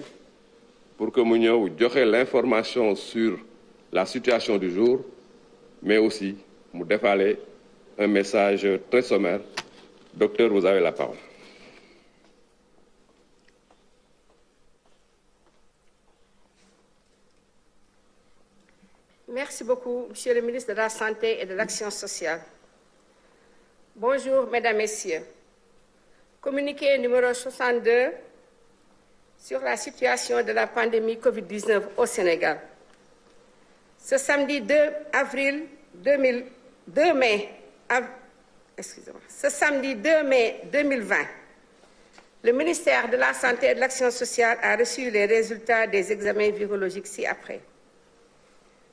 S9: pour que mu ñëw joxe l'information sur la situation du jour mais aussi mu defaale un message très sommaire. Docteur, vous avez la parole.
S10: Merci beaucoup, Monsieur le ministre de la Santé et de l'Action sociale. Bonjour, Mesdames, Messieurs. Communiqué numéro 62 sur la situation de la pandémie Covid-19 au Sénégal. Ce samedi 2 mai 2020, le ministère de la Santé et de l'Action sociale a reçu les résultats des examens virologiques ci-après.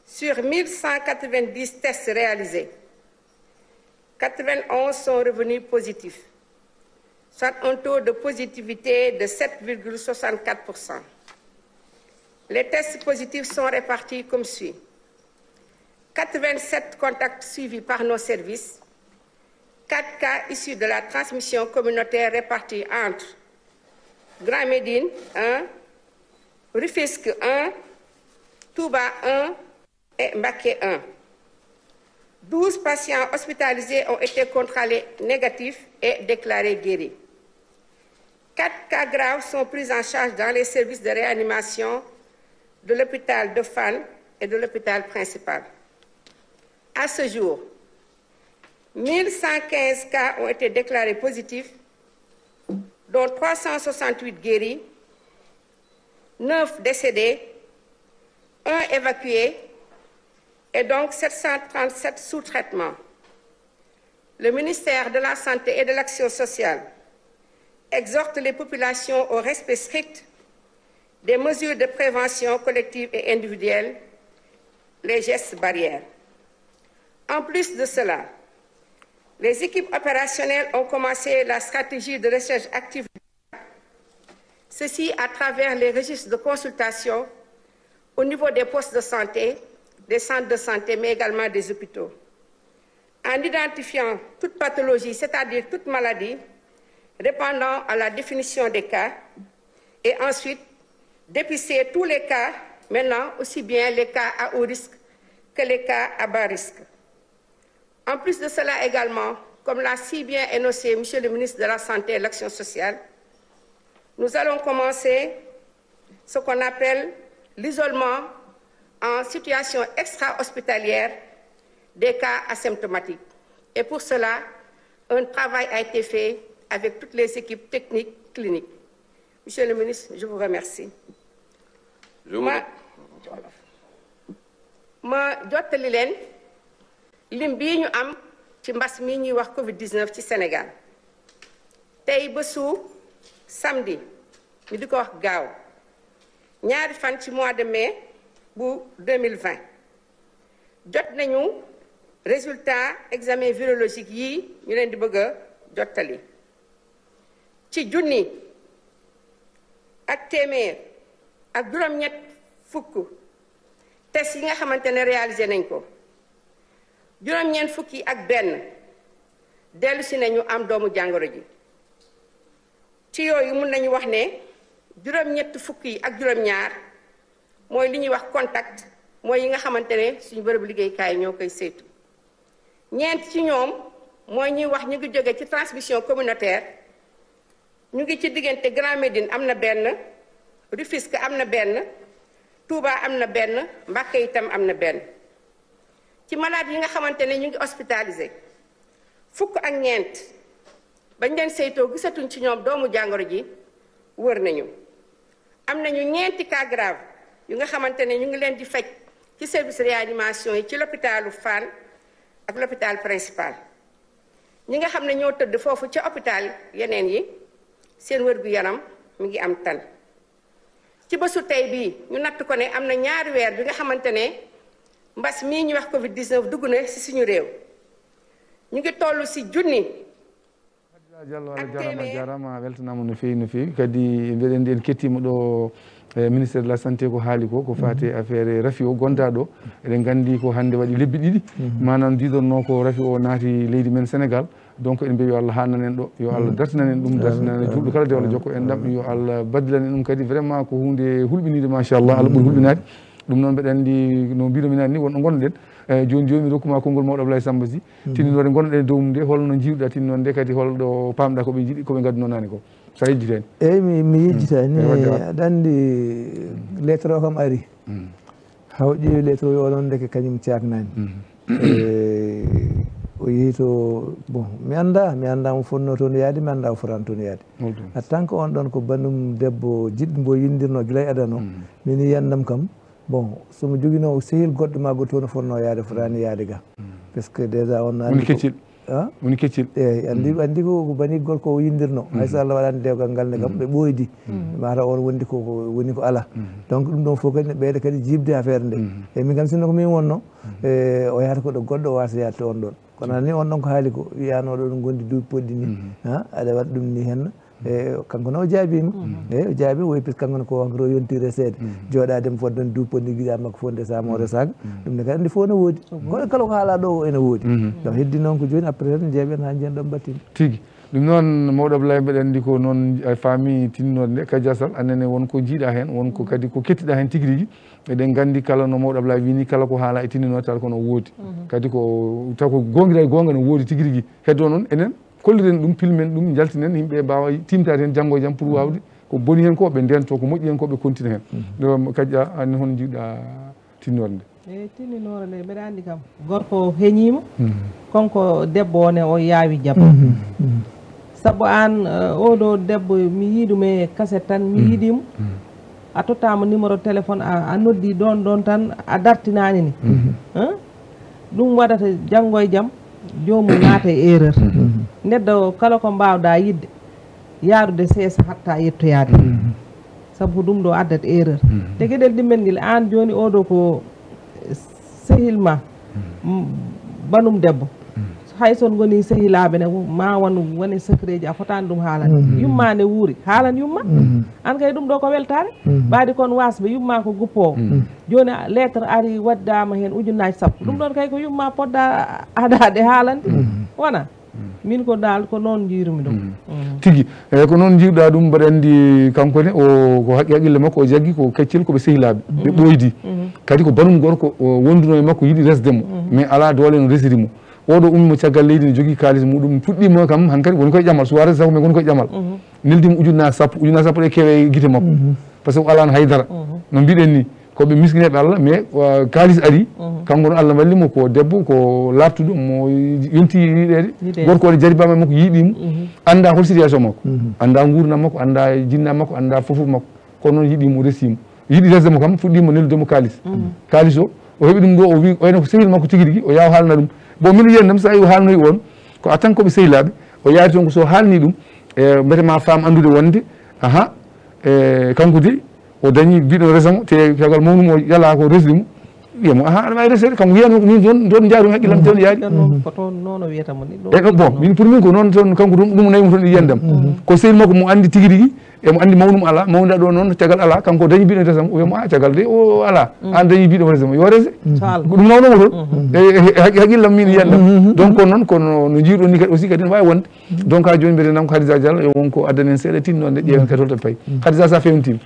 S10: Sur 1190 tests réalisés, 91 sont revenus positifs, soit un taux de positivité de 7,64%. Les tests positifs sont répartis comme suit. 87 contacts suivis par nos services, 4 cas issus de la transmission communautaire répartis entre Grand Médine 1, Rufisque 1, Touba 1 et Mbacké 1. 12 patients hospitalisés ont été contrôlés négatifs et déclarés guéris. 4 cas graves sont pris en charge dans les services de réanimation de l'hôpital de Fann et de l'hôpital principal. À ce jour, 1115 cas ont été déclarés positifs, dont 368 guéris, 9 décédés, 1 évacué et donc 737 sous traitement. Le ministère de la Santé et de l'Action sociale exhorte les populations au respect strict des mesures de prévention collective et individuelle, les gestes barrières. En plus de cela, les équipes opérationnelles ont commencé la stratégie de recherche active, ceci à travers les registres de consultation au niveau des postes de santé, des centres de santé, mais également des hôpitaux. En identifiant toute pathologie, c'est-à-dire toute maladie, répondant à la définition des cas, et ensuite dépister tous les cas, maintenant aussi bien les cas à haut risque que les cas à bas risque. En plus de cela également, comme l'a si bien énoncé M. le ministre de la Santé et de l'Action sociale, nous allons commencer ce qu'on appelle l'isolement en situation extra-hospitalière des cas asymptomatiques. Et pour cela, un travail a été fait avec toutes les équipes techniques cliniques. Monsieur le ministre, je vous remercie. ma jottali leen lim bii ñu am ci mbas mi ñuy wax Covid-19 ci Sénégal tey bésu samedi ñu di ko wax gaaw ñaari fan ci mois de mai bu 2020 jot nañu résultat examen virologique yii ñu leen di bëgg a jottali ci junni ak téeméer ak juróom-ñett fukk test yi nga xamante ne réalisé nañ ko juróom-ñeent fukk yi ak benn dellu si nañu am doomu jàngoro ji ci yooyu mun nañu wax ne juróom-ñett fukk yi ak juróom-ñaar mooy li ñuy wax contact mooy yi nga xamante ne suñu bërëbu liggéeykaay ñoo koy saytu ñeent ci ñoom mooy ñuy wax ñu ngi jóge ci transmission communautaire ñu ngi ci diggante Grand Médine am na benn Rufisque am na benn Touba am na benn Mbacké itam am na benn ci malade yi nga xamante ne ñu ngi hospitalisé fukk ak ñeent bañ leen saytoo gisatuñ ci ñoom doomu jàngoro ji wër nañu am nañu ñeenti cas grave yu nga xamante ne ñu ngi leen di faj ci service réanimation yi ci l'hôpitalu Fann ak l'hôpital principal ñi nga xam ne ñoo tëdd foofu ca hôpital yeneen yi seen wér-gu-yaram mi ngi am tan ci bésu tey bii ñu natt ko ne am na ñaari weer bi nga xamante ne mbas mii ñu wax Covid-19 dugg na ci suñu réew ñu ngi toll ci junni
S1: Diallo Allah jarama weltanama no feewi no feewi kadi mbeɗen ndi en kettima ɗo ministére de la santé ko haali ko fati affaire rafi o gonta ɗo eɗen gandi ko hande waɗi lebbi ɗiɗi manam ndiɗonno ko rafi o naati leydi men Sénégal donc en mbi yo Allah hannan en ɗo yo Allah dartinan en ɗum dartinan en julɗo kala de Allah jokko en ɗam yo Allah baddilan en ɗum kadi vraiment ko hunde hulɓinide machallah Allah ɓuuri hulɓinade ɗum noon mbeɗa andi no mbiɗomi nani ni wonɗo gonɗen joni joni mi rokkuma konngol mawɗo Abdoulaye Samba Sy tinninode gonɗen e dow mum nde holno jiiruɗa tinninode nde kadi holɗo pamɗa koɓe jiiɗi koɓe gadduno nani ko sa yejjitani
S2: eyyi mi yejjitani aɗa andi lettre o kam ari haw ƴeewi lettre o oɗon deke kañum caknani o yeehi to bon mi anda mo fonno toon yaade mi anda o fotani toon yaade en tant que on ɗon ko bandum debbo jiɗɗo mbo yindirno guila e adano min yiyandam kam bon somo joguino sehil goɗɗo ma go toon fonno yaade fotani yaade ga par ce que déjà on andi keccil woni keccil eyyi andi ko bani gorko o yindirno hayso Allah waɗani dewgal ngal ne kam ɓe ɓoydi mata on woni ko ala donc ɗum ɗon fof kadi ne ɓeyda kadi jibde affaire nde eyyi min kam sinno ko min wonno o yahata koɗo goɗɗo o wasa yaade to on ɗon kono ni on ɗon ko haali ko wiyanoɗo ɗum gondi duuɓi poɗɗi ni aɗa waɗa ɗum ni henna kanko no o jaabima eyyi o jaabi woyi puisque kanko ko wankata o yontire seede jooɗademo foddon duuɓi poɗɗi guiɗa makko fof nde samo resaga ɗum ne kadi andi fof ne woodi kono kala ko haala ɗo ene woodi donc heddi noon ko joni après tan jeeɓen ha jeen ɗon battini
S1: tigui ɗum noon mawɗo Abdoulaye mbeɗa anndi ko noon faami tinnode nde Kadia Sall annene wonko jiiɗa heen wonko kadi ko kettiɗa heen tigi rigui eɗen nganndi kala no mawɗo Abdoulaye wini kala ko haala e tinninoɗe tal kono woodi kadi ko taw ko gongira e gonga no woodi tigi rigui heddo noon enen kolliren ɗum pilmen ɗum jaltinen yimɓe mbawa timtade heen janggo e jaam pour wawde ko boni heen ko ɓe ndento ko moƴƴi heen ko ɓe continue heen ɗo Kadia anne hono jiiɗa tinnode nde
S3: eyi tinninore nde mbeɗa anndi kam gorko heñima konko debbo one o yaawi jabbo sabu an oɗo debbo mi yiiɗum e cassette tan mi yiiɗimo a tottama numéro téléphone a noddi ɗon tan a dartinani ni ɗum waɗata janggo e jaam jomum naata e erreur neddo kala ko mbawɗa yidde yaarude seesa hatta yettoyade sabu ɗum ɗo addata erreur te gueɗel ɗimmel nguel an joni oɗo ko sehil ma banum debbo hay son goni sehilaɓe ne ma woni secret ji a fotani ɗum haalande yumma ne wuuri haalan yumma an kay ɗum ɗo ko weltare ɓaadi kon wasɓe yumma ko guppowo joni lettre ari waddama hen ujunnaji sappo ɗum ɗon kay ko yumma poɗɗa adade haalande wona min ko dal ko noon jiirumi ɗum
S1: tigui eyyi ko noon jiiruɗa ɗum mbaɗa andi kankone o ko haqqille makko o jaggui ko keccel koɓe sehilaɓe ɓe ɓoydi kadi ko banum gorko wonduno e makko yiiɗi resdemo mais ala doole no resirimo oɗo ummimo caggal leydi ne jogui kalis muɗum puɗɗima kam hankkadi woni koye ƴamal soirée sago mais woni koye ƴamal neldima ujunnaje sappo ɗe keewe guite makko par ce que alano haydara no mbiɗen ni koɓe miskineɓe Allah mais kalis ari kanko noon Allah wallimo ko debbo ko labtuɗo mo yonti yiɗede gorko waɗi jaribama makko yiiɗimo anda hol situation makko anda gurdam makko anda jinnam makko anda fofoof makko kono noon yiiɗimo o resimo yiiɗi resdemo kam fuɗɗimo neldemo kalis kalis o heeɓi ɗum ɗo o wi oyno ko sehil makko tigui rigui o yawa haalna ɗum bon min yiyandam sa yi o haalnoyi on ko atan koɓe sehilaɓe o yaari toon ko so haalni ɗum e mbetema femme andude wonde aha kanko de o dañi mbiɗo resamo te caggal mawnumo o yala ko resdimo wiyamo aha aɗa wawi resede kanko wiyanmo ko min toon jaarumi haqqillam toon yaari
S3: ko toon noon o wiyatamo ni
S1: e bon min pour min ko noon toon kanko ɗum nayimo toon yiyandam ko sehil makko mo andi tigui rigui emo andi mawnum ala mawnuɗa ɗo noon caggal ala kanko dañi mbiɗo resamo o wiyamo a caggal de o ala an dañi mbiɗo resamo yo rese ɗum nawnomo toon e haqqillam min yiyandam donc ko noon kono no jiiɗon ni kadi aussi kadi ne wawi wonde donc ha joni mbiɗenam ko Khadija Diallo e wonko addani en seeɗa tinnode ƴeewen kadi holto payi Khadija sa fewnitima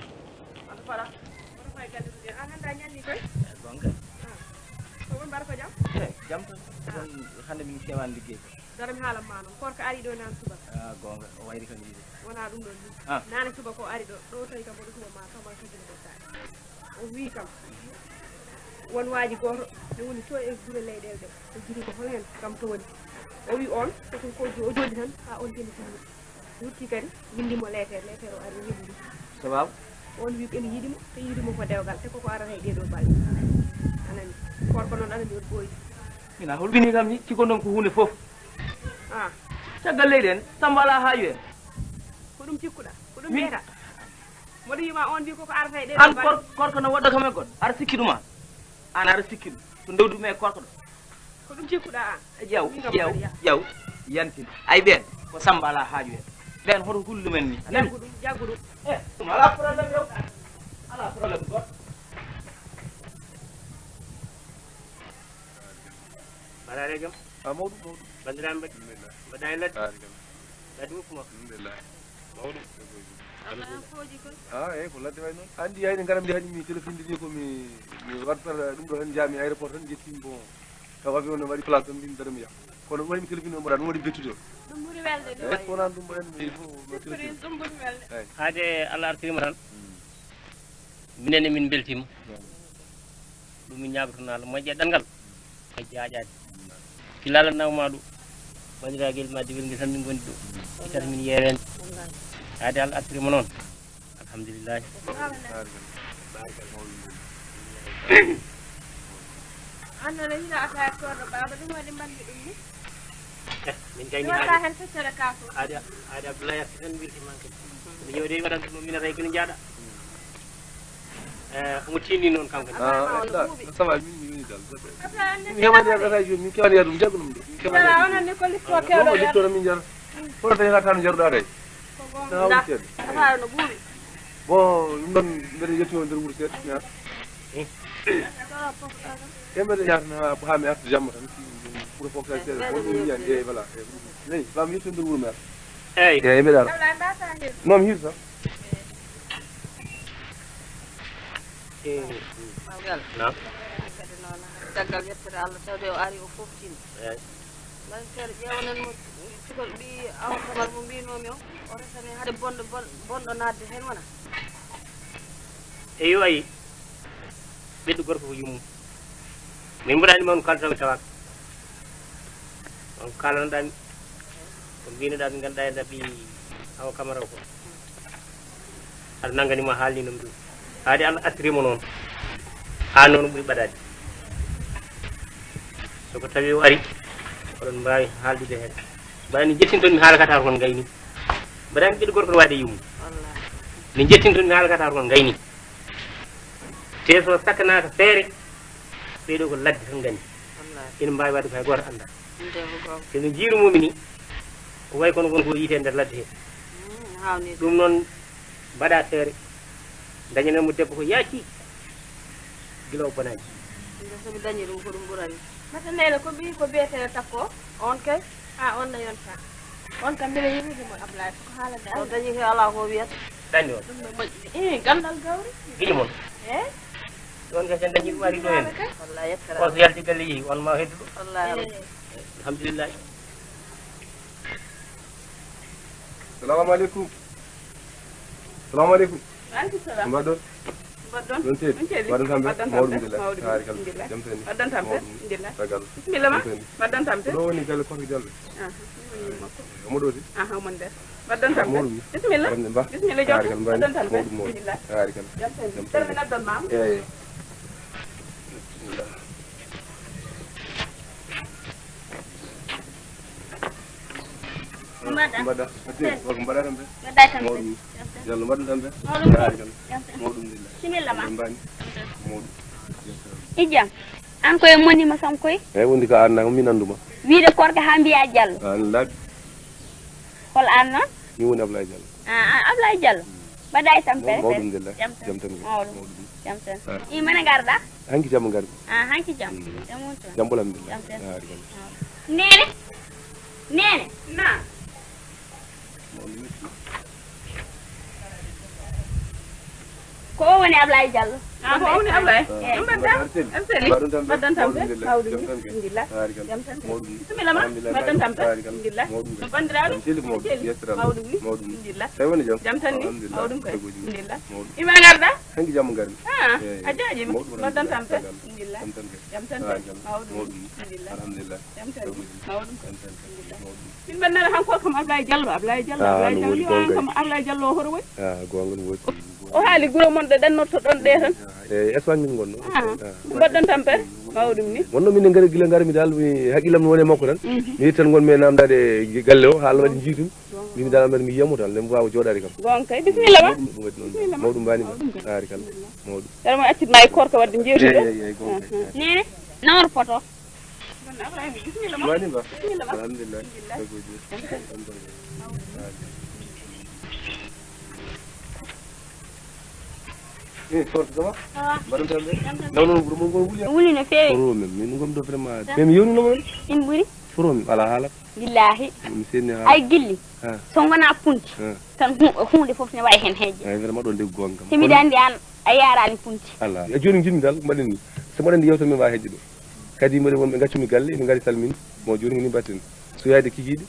S6: darami haalam ma noon korko ari ɗo nane suba
S7: gonga o wayri kam yiide
S6: wona ɗum ɗon ni nane suba ko ari ɗo tawi kam oɗo suba ma kama kadine ɗottade o wi kam won waaji goto ne woni to e gure leyɗele ɗe o jiri ko hol hen kam to woni o wi on koko ko o jooɗi tan ha on jeni timi wutti kadi windimo lettere o ari wiɗi ɗum
S7: sababu
S6: on wi ene yiɗimo te yiɗimo ko dewgal te koko arata e ɗeɗo balɗe anani korko noon aɗa ndi on ɓooyi
S7: mina holɓini kam ni cikon ɗon ko hunde foof caggal leydi en Samba ala haaju en
S6: ko ɗum cikkuɗa ko ɗum wiyata mboɗo yima on wi koko arata e ɗeɗo
S7: an korko no woɗɗo kam e goɗɗo aɗa sikki ɗuma an aɗa sikki ɗum so ndewdu ɗum e korko ɗo
S6: ko ɗum cikkuɗa an
S7: ƴeew yantin ay ɓen ko Samba ala haaju en ɓen hoto hullumen ni
S6: jaggu ɗum
S7: ɗum ala probléme yow ala probléme goɗɗo
S11: mbaɗaɗe jam mawɗum bandiraɓe mbaɗi mbaɗa e ladde ladde woppuma mawɗum
S4: eyyi ko ladde way noon andi hayde garam de hani mi téléphone ndi komi wattata ɗum ɗo tan jaami aéroport tan jettimi bon taw avion ne waɗi place tan mbimi darami ya kono ɗum waɗi mi téléphone omoɗa ɗum waɗi bettude o
S6: ɗum ɓuuri welde
S4: eyyi wonani ɗum en il faut
S6: ɗum ɓuuri welde
S11: haade Allah artirima tan minenne min beltima ɗum min ñagotono Allah moƴƴe ɗanngal ko jaaƴade kilala nawma ɗo bandiraguel ma diwel ngel tan min gondi ɗo tata min yeerende haade Allah artirima noon alhamdulillahi
S6: annone hina affaire toɗo baba ɗum waɗi mbalmi ɗum ni
S11: min kay
S6: waɗa hen feccere kaso
S11: haade Abdoulaye arti tan weltiman kadi mi ñewde waɗanta ɗum minata kene jaaɗa omo tinni noon kanko
S4: ça va min mi woni dal mi heɓani yarɗata joni min kewani yarde ɗum jaggu ɗum de min kewani
S6: ononni ko litto kewɗo
S4: littoɗo min jara hoto tawi hata no jaruɗa tay hawtede
S6: affaire no ɓuuri
S4: bon ɗum ɗon mbeɗa yettimo nder wuuro seeɗa mi arta e mbeɗa yatana ha mi arta jamma tan ɓuura fof tan seeɗa wonɗum wiyan e voilà nayi fam yetto nder wuuro mi arta eyyi mbiɗa ara noon mi hirsa
S12: caggal yettere Allah tawde o ari o foftino mbaɗi feere ƴeewanen mo cukol ɓi awa kamal mo mbinomi o resani haade bonɗo nadde hen wona
S11: eyi wayi ɓiɗɗo gorko ko yummum min mbaɗanima on kaltami tawaka on kalanoɗami ko mbinoɗa ɓe ganduɗa e ɓi awa camara o ko aɗa nangganima haalninoma ɗum haade Allah astirima noon ha noon ɓuuri ɓaɗade soko tawi o ari oɗon mbawi haaldude hen mbawi jettinton mi haala kata kon gayni mbaɗami ɓiɗɗo gorko no waɗe yummum mi jettinton mi haala kata kon gayni te so sakkanaka feere ɓeɗo ko ladde tan gandi ina mbawi wadde ko hay goto anda sono jiirumomi ni ko way kono wonko yiite nder ladde he ɗum noon mbaɗa feere dañanenmo debbo ko yaaci gila o bonani
S12: somi dañi ɗum ko ɗum ɓurani mata nene ko ɓi ko biyetene takko on kay on no yonta on kam mbiɗa yiɗidemo Ablaye ko haalade o dañi he ala ko wiyata
S11: dañi on
S12: ɗum no moƴƴi gandal gawri
S11: guiƴi moon ɗon kay sen dañi ɗum ari ɗo hen
S12: wallahi yettere
S11: on so yalti galle yeehi on ma heddu ɗum
S12: wallahi
S11: alhamdulillah
S4: salamu aleykum salamu aleykum
S6: aleykum salam
S4: mbaɗɗon
S6: mbaɗɗon
S4: ɗon ceeɗi mbaɗɗon tambe mawɗum dilla haari kal jam tani
S6: mbaɗɗon tambe dilla
S4: tagal
S6: bisimilla ma mbaɗɗon tambe
S4: ɗo woni galle korko jalɓe omo ɗo de
S6: omo nder mbaɗɗon tambe bisimilla bisimilla jom mbaɗɗon tambe dilla
S4: haari kal
S6: jam tani tere mi noddon mama
S4: eyyi mbaɗa ko mbaɗa tambe mawɗum jallo mbaɗɗon tambe haari kal mawɗum dilla
S5: bisimilla ma
S4: mbani mawɗum
S5: ijam an koye monima sam koye
S4: eyyi wondi ko annako min anduma
S5: wiide korka ha mbiya Diallo
S4: an laaɓi
S5: hol an noon
S4: min woni Ablaye Diallo
S5: Ablaye Diallo mbaɗa e tampere
S4: mawɗum dilla
S5: jam
S4: tan
S5: mawɗum jam tan i mana garɗa
S4: hanki jamma garmi
S5: hanki jam jamuto
S4: jambolam dilla haari kal
S5: nene nene na ko o woni Ablaye Diallo
S6: ko o woni Ablaye mbaɗɗon tambe mawɗum alhamdulillah jam tan bisimilla ma mbaɗɗon tambe alhamdulillah no bandiraɗo mawɗum ni alhamdulillah
S4: tawi woni jam
S6: jam tan ni mawɗum koy alhamdulillah ima garɗa
S4: hanki jamma garmi
S6: a jaajima mbaɗɗon tambe alhamdulillah jam tan mawɗum alhamdulillah jam tan mawɗum koy alhamdulillah min mbaɗnata hanko kam Ablaye Diallo Ablaye Diallo liwan kam Ablaye Diallo o hoto woni
S4: gonga no woodi
S6: o haali guro mon ɗo ɗannotto ɗon ɗe tan
S4: eyyi Espagne min gonno
S6: mbaɗɗon tampere mawɗum ni
S4: wonno min ngari gila garmi dal mi haqqillam no woni e makko tan mi yitti tan gonmi e namdade galle o haala waɗi jiitum min dal mbaɗa mi yiyamo tan nde wawa joɗade kam
S6: gon kay bisimilla ma
S4: mawɗum mbanima haari kala mawɗum
S6: saɗa mo accitma e korka wadde jewtuɗo
S5: nene nawor poto
S6: bisimilla ma
S4: wanima
S6: bisimilla ma
S4: alhamdulillah mbaɗon tambe naw noon ɓuuro mo ngol wuuli
S5: wuli no feewi
S4: foromi min gom ɗo vraiment mais mi yewnunomo ɗon
S5: in ɓuuri
S4: foromi ala haala
S5: billahi
S4: mi senni haala
S5: ay gilli so wona punti tan hunde foof ne wawi hen heeje
S4: ay vraiment ɗon de gonga
S5: so mbiɗa andi an a yarani punti
S4: ala e joni jinmi dal mbaɗen ni so mbaɗen ndi yewtan min wawi heƴde ɗo kadi mbaɗen wonɓe gaccumi galle min gaari salmini mo joni ni mbatten so yayde kikiɗe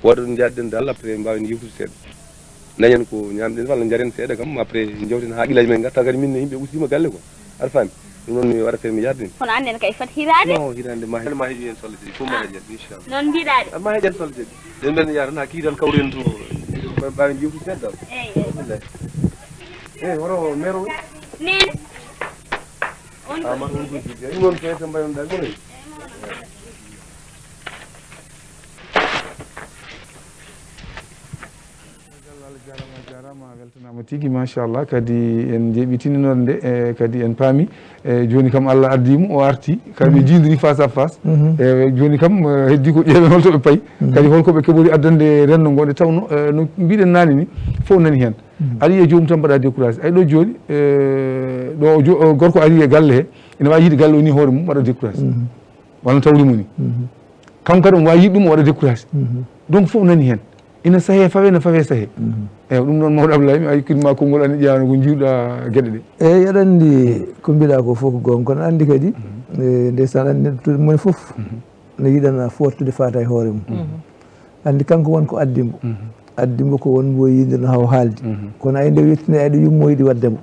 S4: woɗa ɗon jaɗɗen dal après mbawen yewtude seeɗa dañen ko ñamɗen walla jaren seeɗa kam après jewten ha qilaji men gatta kadi min yimɓe ustima galle quoi aɗa faami ɗum noon mi waɗa feere mi yardini
S5: kono anden kay foti hirade
S4: non hirande ma heeƴi hen solle seeɗi fof mbaɗa jen inchallah
S5: noon mbiɗaɗe
S4: ma heeƴan solle seeɗi ɗen mben yaa tan ha kiitan kawren to mbawen jewtude seeɗa dal eyyi woto maire o
S5: nene
S4: ma ɗum goji ɗum noon feete mbayon dal gonoy
S1: jarama weltanama tigui machallah kadi en jeeɓitininoɗe nde e kadi en paami e joni kam Allah addimo o arti kadi ɓe jidiri face à face e joni kam heddi ko ƴeewen holtoɓe paayi kadi holkoɓe keɓori addande renndo ngo nde tawno no mbiɗen nani ni fof nani hen ari e jomum tan mbaɗa découragé ay ɗo joni ɗo gorko ari e galle he ene wawi yiide galle o ni hoore mum waɗa découragé walla tawrimo ni kanko kadi omo wawi yiide ɗum o waɗa découragé donc fof nani hen ina sahe fawe no fawe sahe eyyi ɗum noon mawɗo Abdoulaye mi hakkilma konngol ani ƴewano ko jiwɗa gueɗe ɗe
S2: eyyi aɗa andi ko mbiɗa ko fof ko gonga kono andi kadi ndeysan andi neɗɗo moni fof no yiɗana fortude fata e hoore mum andi kanko wonko addimo addimo ko wonmo yinde no haw haaldi kono ay nde wettini aɗa yummo yiɗi waddemo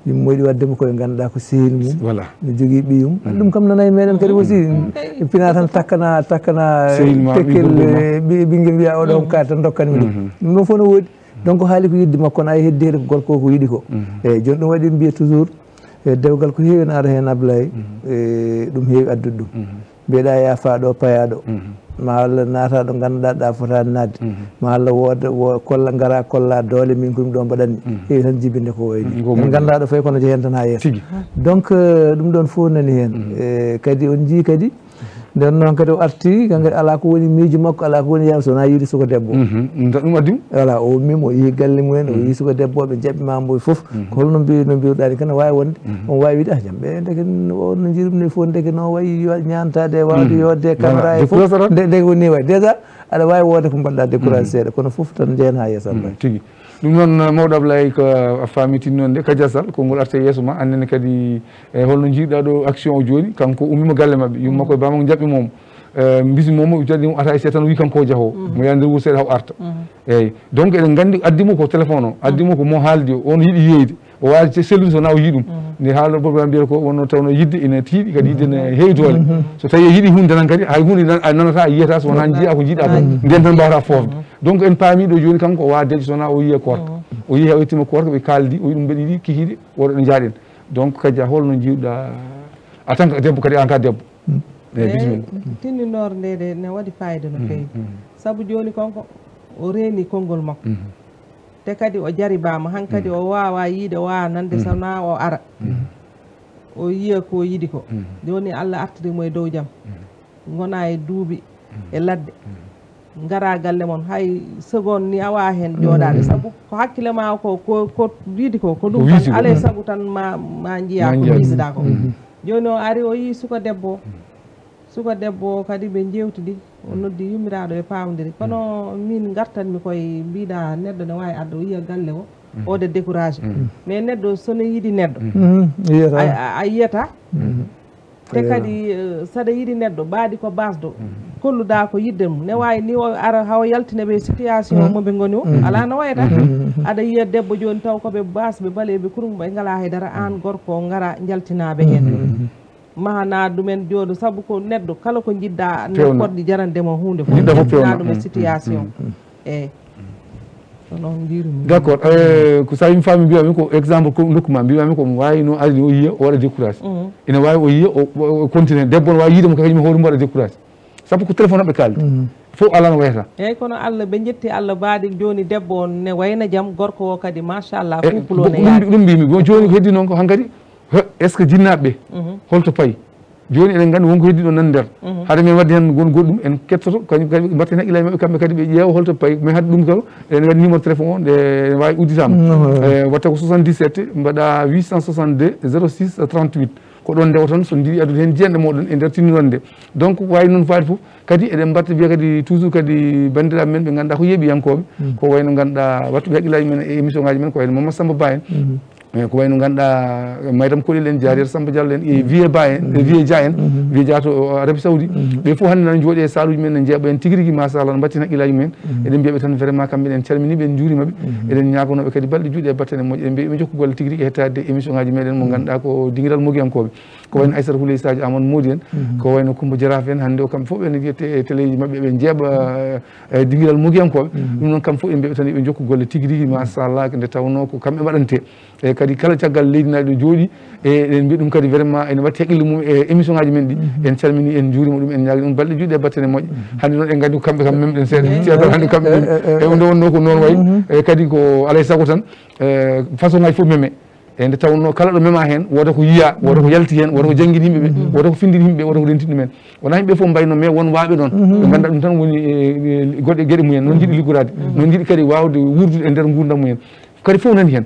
S2: yummo yiɗi waddemo koye ganduɗa ko sehil mum
S1: voilà
S2: ne jogui ɓiyum ɗum kam nana e meɗen kadi aussi pina tan takkana tekkel ɓinguel wiya oɗon kaari tan dokkanmi ɗum ɗum fof no woodi donc haali ko yidde makko no ay heddi heɗe ko gorko ko yiɗi ko eyyi joni ɗum waɗi mbiya toujours dewgal ko heewi no ara hen Abdoulaye ɗum heewi addude ɗum mbiyeɗa yaafa ɗo paya ɗo ma Allah naata ɗo ganduɗa ɗa fotani nadde ma Allah wooda kolla gara kolla doole min komi ɗo mbaɗanni heewi tan jibinde ko wayni en ganduɗa ɗo fayi kono jehen tan ha yeeso donc ɗum ɗon fof nani hen kadi on jii kadi nden noon kadi o arti kankadi ala ko woni miijo makko ala ko woni yam sowona yiide suko debbo
S1: ɗum addim
S2: voilà o mim o yeehi galle mumen o yeehi suko debbo ɓe jaɓɓimambo foof ko holno mbiruɗani kana wawi wonde on wawi wiide jam ɓe deke no jirum fof deke no wayi ñantade e wawde yodde caméra e foof deke ko ni way déjà aɗa wawi wode ko mbaɗɗa découragé seeɗa kono foof tan jehen ha yeeso Allah
S1: tigui ɗum noon mawɗo Abdoulaye ko a famitini noon de kadiasal konngol arte yeeso ma annene kadi e holno jiiɗa ɗo action o joni kanko ummima galle mabɓe yumma koye bamako jaɓɓimomo bisimomo tadi ata e seeɗa tan wi kanko o jahowo mo yaha nder wuuro seeɗa haw arta eyyi donc eɗen gandi addimo ko téléphone o addimo ko mo haaldi o on yiiɗi yeyde o wawi sellude sowona o yii ɗum nde haalɗo boɓe mbiyata ko wonno tawno yidde ene tiiɗi kadi yidde ne heewi doole so tawi a yiiɗi hunde tan kadi hay hunde a nanata a yiyata sowona jiiya ko jiiɗa ko nden tan mbawata fofde donc en paami ɗo joni kanko o wawa deeƴo sowona o yiiye korka o yeehi o yettima korka ɓe kaldi o wi ɗum mbeɗa yiiɗi kikiɗe woɗo ɗo jaaɗen donc kadi holno jiwɗa en tant que debbo kadi en tant debbo eyyi bisimilla
S3: tinninore nde ne waɗi fayida no feewi saabu joni konko o reeni konngol makko te kadi o jaribama hankkadi o wawa yiide o wawa nande sowona o ara o yiya ko yiɗi ko joni Allah artirimo e dow jaam gona e duuɓi e ladde gara galle moon hay seconde ni awa hen jooɗade saabu ko hakkille ma ko wiide ko ɗum tan alay saabu tan ma jiiya ko wisda ko joni o ari o yi suka debbo kadi ɓe jewtidi o noddi yummiraɗo e pamdiri kono min gartanmi koye mbiɗa neɗɗo ne wawi adda o yiya galle o ode découragé mais neɗɗo sono yiiɗi neɗɗo a yiyata te kadi saɗa yiiɗi neɗɗo ɓaɗi ko basɗo kolluɗa ko yidde mum ne wawi ni o ara haw yaltineɓe situation moɓe goni o ala no wayata aɗa yiya debbo joni taw koɓe basɓe baleɓe kurum ɓe ngala haydara an gorko gara jaltinaɓe hen mahana ɗumen jooɗo saabu ko neɗɗo kala ko jiɗɗa ne poɗɗi jarandemo hunde fof jiɗɗa ɗum e situation eyyi ko noon jirumi
S1: d' accord ko sa yimi faami mbiyami ko exemple ko dokkuma mbiyami ko wawi no ari o yiya o waɗa découragé ene wawi o yiya o continue debbo no wawi yiidemo kañum hoore mum waɗa découragé saabu ko téléphone aɓe kaldi fof ala no wayata
S3: eyyi kono Allah ɓe jetti Allah mbaɗi joni debbo ne wayna jaam gorko o kadi machallah couple o ne yaadi
S1: ɗum mbimi joni ko heddi noon ko hankkadi est ce que jinnaɓeɓe holto payi joni eɗen gandi wonko heddi ɗo nan nder haade min wadde hen gon goɗɗum en kettoto kañum kadi mbatten haqqille mabɓe kamɓe kadi ɓe ƴeewa holto payi mais hadde ɗum taw eɗen gandi numéro téléphone o nde wawi udditama watta ko 77 mbaɗa 862 06 38 ko ɗon ndewa tan so jiiɗi addude hen jeyanɗe moɗon e nder tinniron nde donc wawi noon faade foof kadi eɗen mbatta wiya kadi toujours kadi bandiraɓe men ɓe ganduɗa ko yeeɓiyankoɓe ko wayno ganduɗa wattuɓe haqqillaji men e émission ngaji men ko wayno Mamadou Samba Ba en ko wayno ganduɗa Maydam Kolel en Diarir Samba Diallo en e Vieux Ba en Vieux Dia en Vieux Dia to Arabie Saoudi ɓe fof hannde nana jooɗi e saluji men ne jeeɓa en tigui rigui machallah no mbattin haqqillaji men eɗen mbiyaɓe tan vraiment kamɓe en calminiɓe en juurimaɓe eɗen ñagonoɓe kadi balɗe juuɗe e battane moƴƴe eɗen mbiyaɓe jokku golle tigui rigui e hettade émission ngaji meɗen mo ganduɗa ko dinguiral mogiyankoɓe ko wayno Aissata Houleye Sadio Amadou Mody en ko wayno Coumba Jaraf en hannde o kamɓe fof ene wiyete e télé ji mabɓe ɓe jeeɓa dinguiral mogiyankoɓe ɗum noon kamɓe fof en mbiyaɓe tan yoɓe jokku golle tigui rigui machallah nde tawno ko kamɓe mbaɗante e kadi kala caggal leydi naɗi ɗo jooɗi e eɗen mbiya ɗum kadi vraiment ene watti haqqille mum e émission ngaji men ɗi en calmini en juurima ɗum en ñaagui ɗum balɗe juuɗe e battane moƴƴe hannde noon en gandi ko kamɓe kam memɗen seeɗa ceeɗal hannde kamɓe e nde wonno ko noon wayi e kadi ko alay saago tan façon ngaji fof meme e nde tawno kala ɗo mema hen woda ko yiya woda ko yalti hen woda ko jangguini yimɓeɓe woda ko findini yimɓeɓe woda ko rentini ɗumen wona yimɓe fof mbayno mais won waɓe ɗon ɓe ganduɗa ɗum tan woni goɗɗe gueɗe mumen noon jiiɗi liggorade noon jiiɗi kadi wawde wurdude e nder gurdam mumen kadi fof nani hen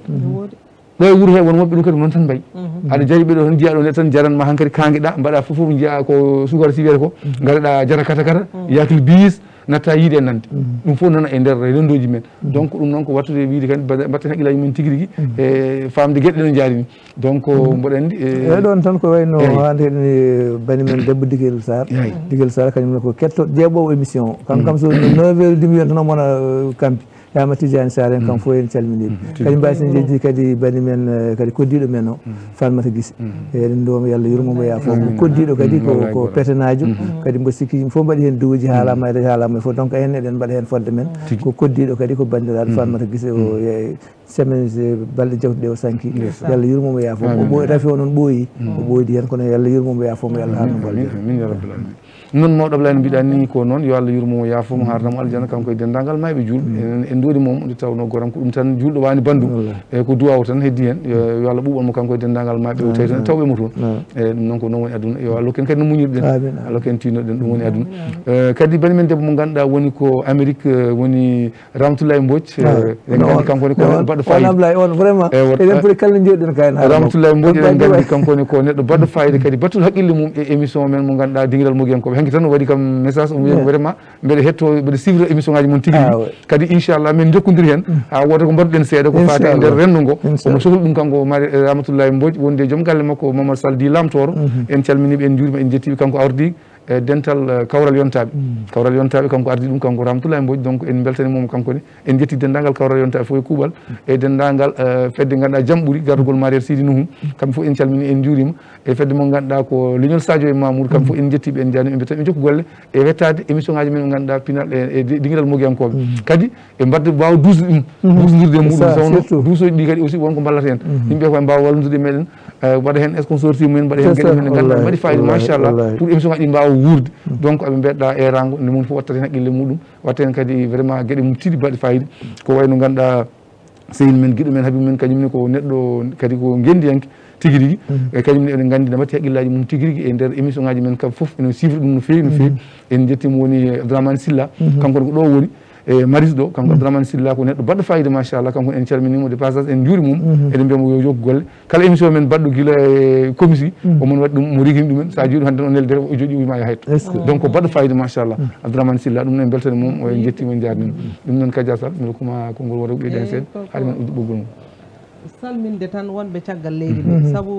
S1: ɗo e wuuro he won woɓɓe ɗum kadi noon tan mbayi aɗa jari ɓeɗo tan jiiya ɗo nde tan jaranma hankkadi kangueɗa mbaɗa fof jiiya ko sukara si wiyata ko gareɗa jara kata kata yakil bis natta yiide nande ɗum fof nana e nder rendoji men donc ɗum noon ko wattude wiide kadi mbatten haqqillaji men tigui rigui e famde gueɗe ɗe no jaari ni donc mboɗo andi
S2: ɗon tan ko wayno hande heɗeni bani men debbo Digel Sarr kañumne ko ketto jeeɓowo émission kam so 9h demi yon tan omona kampi Yama Tidiane Sarr en kam fof en calminiɓe kadi mbawi sen jejji kadi bani men kadi koddiɗo men o Falmata Guissé eɗen ɗo yo Allah yurmomo yaafo koddiɗo kadi ko petenajo kadi mbo sikki yimɓe fof mbaɗi hen duuji haalama e fof donc hen eɗen mbaɗa hen fodde men ko koddiɗo kadi ko bandiraɗo Falmata Guissé o semaine balɗe jawtuɗe o sanki yo Allah yurmomo yaafo o rafi o noon ɓooyi o ɓoydi hen kono yo Allah yurmomo yaafomo yo Allah harno balde
S1: min ya rabbil alamin non mawɗo Ablaye no mbiɗa ni ko noon yo Allah yurmomo yaafomo harnamo aljana kanko e dendagal mayɓe julɓe en doodi mom nde tawno goram ko ɗum tan julɗo wani bandum e ko duwaw tan heddi hen yo Allah ɓuɓanmo kanko e dendagal mayɓe o tawi tan tawɓe mo toon e ɗum noon ko noon woni aduna yo Allah ken kadi no muñirɗen Allah ken tinoɗen ɗum woni aduna kadi bani men debbo mo ganduɗa woni ko Amérique woni Ramatoulaye Mbodj en gandi kankone ko neɗɗo baɗɗo fayida
S2: on vraiment eɗen poti kala jewɗen kayen
S1: Ramatoulaye Mbodj eɗen gandi kankone ko neɗɗo baɗɗo fayida kadi battude haqqille mum e émission men mo ganduɗa dinguiral Moguiyankoɓe hanki tan o waɗi kam message o wiyamo vraiment mbeɗa hetto mbeɗa suivre émission ngaji mon tigui kadi inchallah min jokkodiri hen ha woda ko mbaɗuɗen seeɗa ko fati e nder renndo ngo omo sohli ɗum kanko Ramatoulaye Mbodj wonde joom galle makko Mamadou Sall di Lamtoro en calminiɓe en juuriɓe en jettiɓe kanko awrdi dental kawral yontaɓe kanko ardi ɗum kanko Ramatoulaye Mbodj donc en beltanimomo kankone en jetti dendagal kawral yontaɓe fof e kuuɓal e dendagal fedde ganduɗa jaam ɓuuri gardugol Mariére Sidi Nouhou kamɓe fof en calmini en juurima e fedde mo ganduɗa ko leñol Sadio e Mamoudou kamɓe fof en jettiɓe en jaani ɓe tan ɓe jokku golle e wettade émission ngaji men ɓe ganduɗa pinal e dinguiral Moguiyankoɓe kadi e mbadde mbawa dusde ɗum dusdirde muɗum sawno duusoji ɗi kadi aussi wonko ballata hen yimɓe koye mbawa wallude meɗen waɗa hen sponsorship mumen mbaɗa hen gueɗe men ganduɗa mbaɗi fayida machallah pour émission ngaji ɗi mbawa wuurde donc aɓe mbeɗɗa erango nde mum fof wattata hen haqqille muɗum watta hen kadi vraiment gueɗe mum tiɗi mbaɗi fayida ko wayno ganduɗa sehil men guiɗo men habibu men kañumne ko neɗɗo kadi ko gendiyanke tigui rigui e kañumne eɗen gandi ne mbatti haqqillaji mum tigui rigui e nder émission ngaji men kam foof ene suivre ɗum no fewi no fewi en jettimo woni Abdourahmane Sylla kankone ko ɗo woni e Maris ɗo kanko Abdourahmane Sylla ko neɗɗo baɗɗo fayida machallah kanko en calminimo de passage en juuri mum eɗen mbiyamo yo jokku golle kala émission men baɗɗo guila e comisi omon waɗi ɗum mo rigini ɗumen sa jooɗi hande o neldere o jooɗi wima yo hayto donc ko baɗɗo fayida machallah Abdourahmane Sylla ɗum noon en beltani mum en jettimo en jarnimo ɗum noon Kadia Sall mi rokkuma konngol woto ɓeyden seeɗa haade men uddi ɓoggol mum
S3: salminde tan wonɓe caggal leydi ndi saabu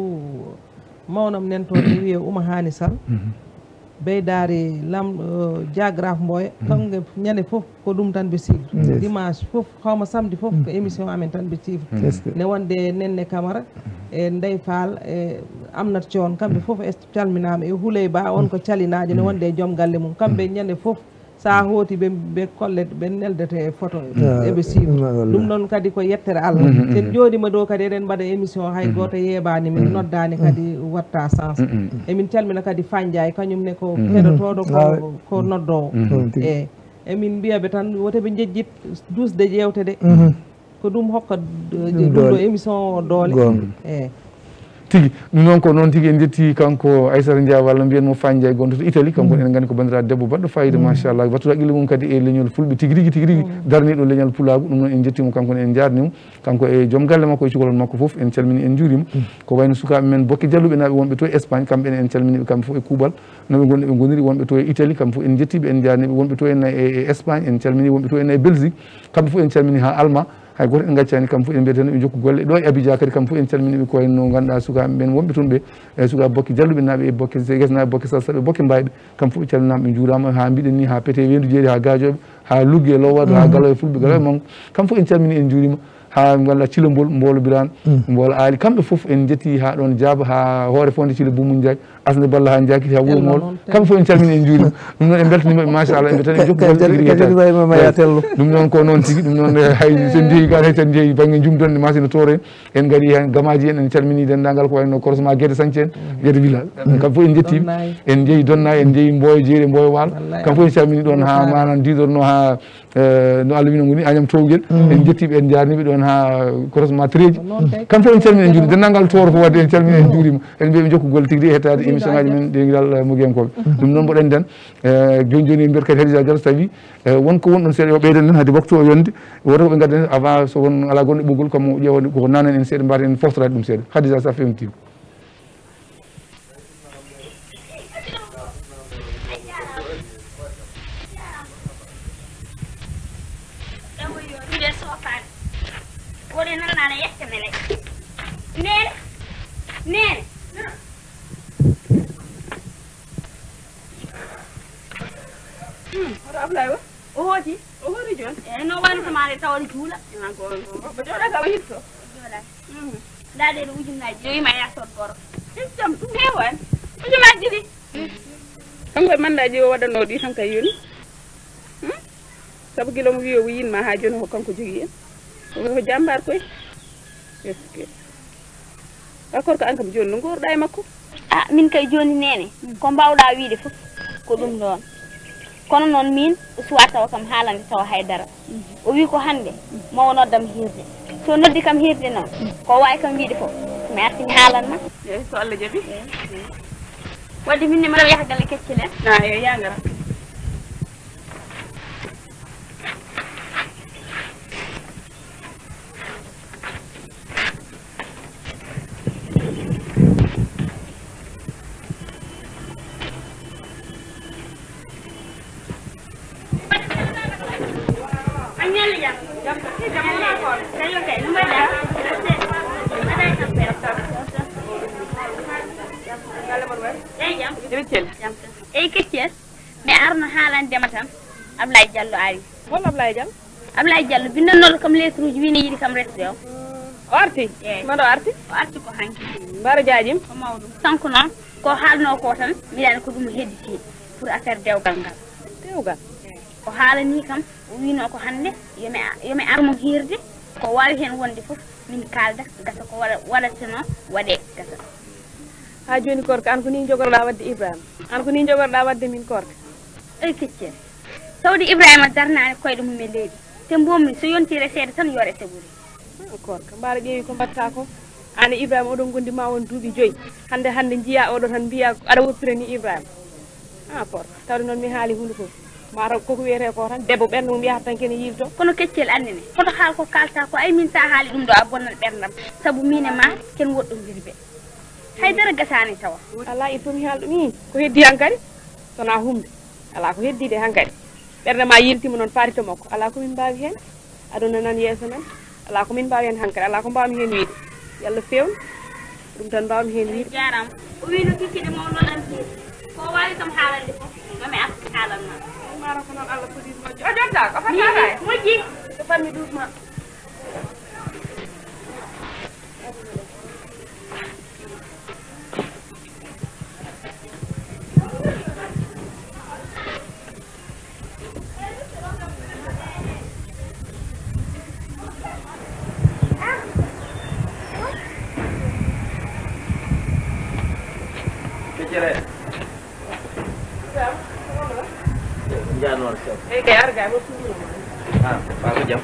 S3: mawnam nen toon ne wiye Oumar Hani Sall beydare diagraphe Mboya kamɓe ñande foof ko ɗum tan ɓe suivre dimanche foof hawma samedi foof ko émission amen tan ɓe suivre ne wonde Nenne Camara e Ndeye Fall e Amnat Thion kamɓe foof calminama e Houley Ba on ko calinajo ne wonde joom galle mum kamɓe ñande foof sa hooti ɓe kolle ɓe neldete photo eɓe suivre ɗum noon kadi ko yettere Allah sen jooɗima ɗo kadi eɗen mbaɗa émission hay goto yeeɓani min noddani kadi watta sens emin calmina kadi Fandiaye kañumne ko heɗotoɗo ko noddowo emin mbiyaɓe tan wotoɓe jejjit dusde ƴewtede ko ɗum hokka ɗum ɗo émission o doole
S1: tigui ɗum noon ko noon tigui en jetti kanko Aissata Dia walla mbiyenmo Fandiaye gonto to Italie kanko en gandi ko bandiraɗo debbo baɗɗo fayida machallah wattude haqqille mum kadi e leñol fulɓe tigui rigui darniɗo leñol pulagu ɗum noon en jettimo kankone en jarnimo kanko e joom galle makko e cukalon makko foof en calmini en juurima ko wayno sukaɓe men Bokke Dialluɓe naaɓe wonɓe to e Espagne kamɓene en calminiɓe kamɓe foof e kuuɓal noɓe gonɗi ɓe goniri wonɓe to e Italie kamɓe foof en jettiɓe en jarniɓe wonɓe to henna e Espagne en calmini wonɓe to henna e Belgique kamɓe foof en calmini ha Allemagne hay goto en gaccani kamɓe fof en mbiyata ɓe jokku golle ɗo e Abidjan kadi kamɓe fof en calminiɓe ko wayno ganduɗa sukaɓe ɓen wonɓe toon ɓe e sukaɓe Bokke Dialluɓe naaɓe e Bokke Guesnaɓe Bokke Salsaɓe Bokke Mbayɓe kamɓe fof ɓe calminama ɓe juurama ha mbiɗen ni ha Pété Wendu Jeeri ha Gadioɓe ha Luggue e Lowado ha Galowe Fulɓe Galowe Mango kamɓe fof en calmini en juurima ha ganduɗa Thilambol Mbolo Birane Mbolo Ali kamɓe fof en jetti ha ɗon Diaba ha Hoore Fonde Thilo Boumou Ndiaye Asde Balla ha Diakiti ha Wuuro Ngolo kamɓe fof en calmini en juurima ɗum noon en beltanima machallah en tan en jokku ɗum noon ko noon tigui ɗum noon hay sen jeeyi ga hay sen jeeyi banggue jumdonde machine toore en gaari hen gamaji en calmini dendagal ko wayno korosma Guédé Santhie en Guédé village kamɓe fof en jettiɓe en jeeyi Donna en jeeyi Mboyo Jeeri Mboyo Walo kamɓe fof en calmini ɗon ha manan didorno ha no Allah wino goni Agnam Towguel en jettiɓe en jarniɓe ɗon ha korosma Tréji kamɓe fof en calmini en juurima dendagal tooro fof wadde en calmini en juurima en mbiɓe jokku golle tigui hettade émission ngaji men ɗengiral Moguiyankoɓe ɗum noon mboɗo andi tan joni joni mbiyata kadi Hadija Diallo so tawi wonko wonɗon seeɗa yo ɓeyden nen haade waktu o yonde woto koɓe gadden avant so won ala gonɗo ɓoggol comme ƴewde koko nanen en seeɗa mbaten en foftorade ɗum seeɗa Hadija sa fewnitima
S6: Ablaye wa o hoti joni
S5: no wani samare tawani juula
S6: ba joɗa ka hitto
S5: dade ɗo ujunnaji joyi ma yasot goro
S6: jam ɗum hewani ujunaji ɗi kanko e mandaji o waɗanno ɗi tan kay yoni sabu guila mo wi o yinma ha joni ko kanko jogui en ko jambar koye d'accord ko an kam joni no gorɗa e makko
S5: min kay joni nene ko mbawɗa wiide fof ko ɗum ɗon kono noon min suwa tawa kam haalande tawa haydara o wi ko hande mawo noddam hirde so noddi kam hirde noon ko wawi kam wiide fof mi artimi haalanma
S6: eyi so Allah jaaɓi
S5: wadde minne mbaɗa yaha galle keccel en
S6: eyi yagara
S5: eyi keccel mi arno haalandema tan Ablaye Diallo ari
S6: hol Ablaye Diallo
S5: Ablaye Diallo bindannoɗo kam lettre uji wini yiɗi kam resde o
S6: arti maɗo arti
S5: o arti ko hanki
S6: mbaro jajim
S5: ko mawɗum tanko noon ko haalno ko tan mbiɗani ko ɗum hedditi pour affaire dewgal ngal o haalani kam o wino ko hande yomi armo hirde ko wawi hen wonde foof min kalda gasa ko waɗateno waɗe gasa
S6: ha joni korka an ko ni jogorɗa wadde Ibrahima an ko ni jogorɗa wadde min korka
S5: eyi keccel sawdi Ibrahima darnani koyɗe mum e leydi te mbommi so yontire seeɗa tan yo rese ɓuuri
S6: korka mbaɗa ƴeewi ko mbatta ko an e Ibrahima oɗon gondi ma won duuɓi 5 hande jiiya oɗo tan mbiya aɗa woppirani Ibrahima korka tawde noon mi haali hunde foof mataw koko wiyete ko tan debbo ɓernde mum yahata tan kene yilto
S5: kono keccel andine hoto haal ko kalta ko ay min sa haali ɗum ɗo a bonnat ɓerdam saabu min e ma ken woɗɗodiri ɓe haydara gasani tawa
S6: ala il faut mi haal ɗum ko heddi hankkadi sona humde ala ko heddide hankkadi ɓerde ma yiltima noon farito makko ala komin mbawi hen aduna nan yeeso men ala komin mbawi hen hankkadi ala ko mbawmi hen wiide yallah fewna ɗum tan mbawmi hen wiide
S5: jarama o wino kikkiɗe mawnoɗan hiir ko wawi kam haalande foof mami arti haalanma
S6: mara ko noon Allah fodiri moƴƴo o jonta ko fatata
S5: moƴƴi
S6: ko fammi doucement
S7: Janor Seck.
S6: Kay arga mo suñu.
S7: Bago jam.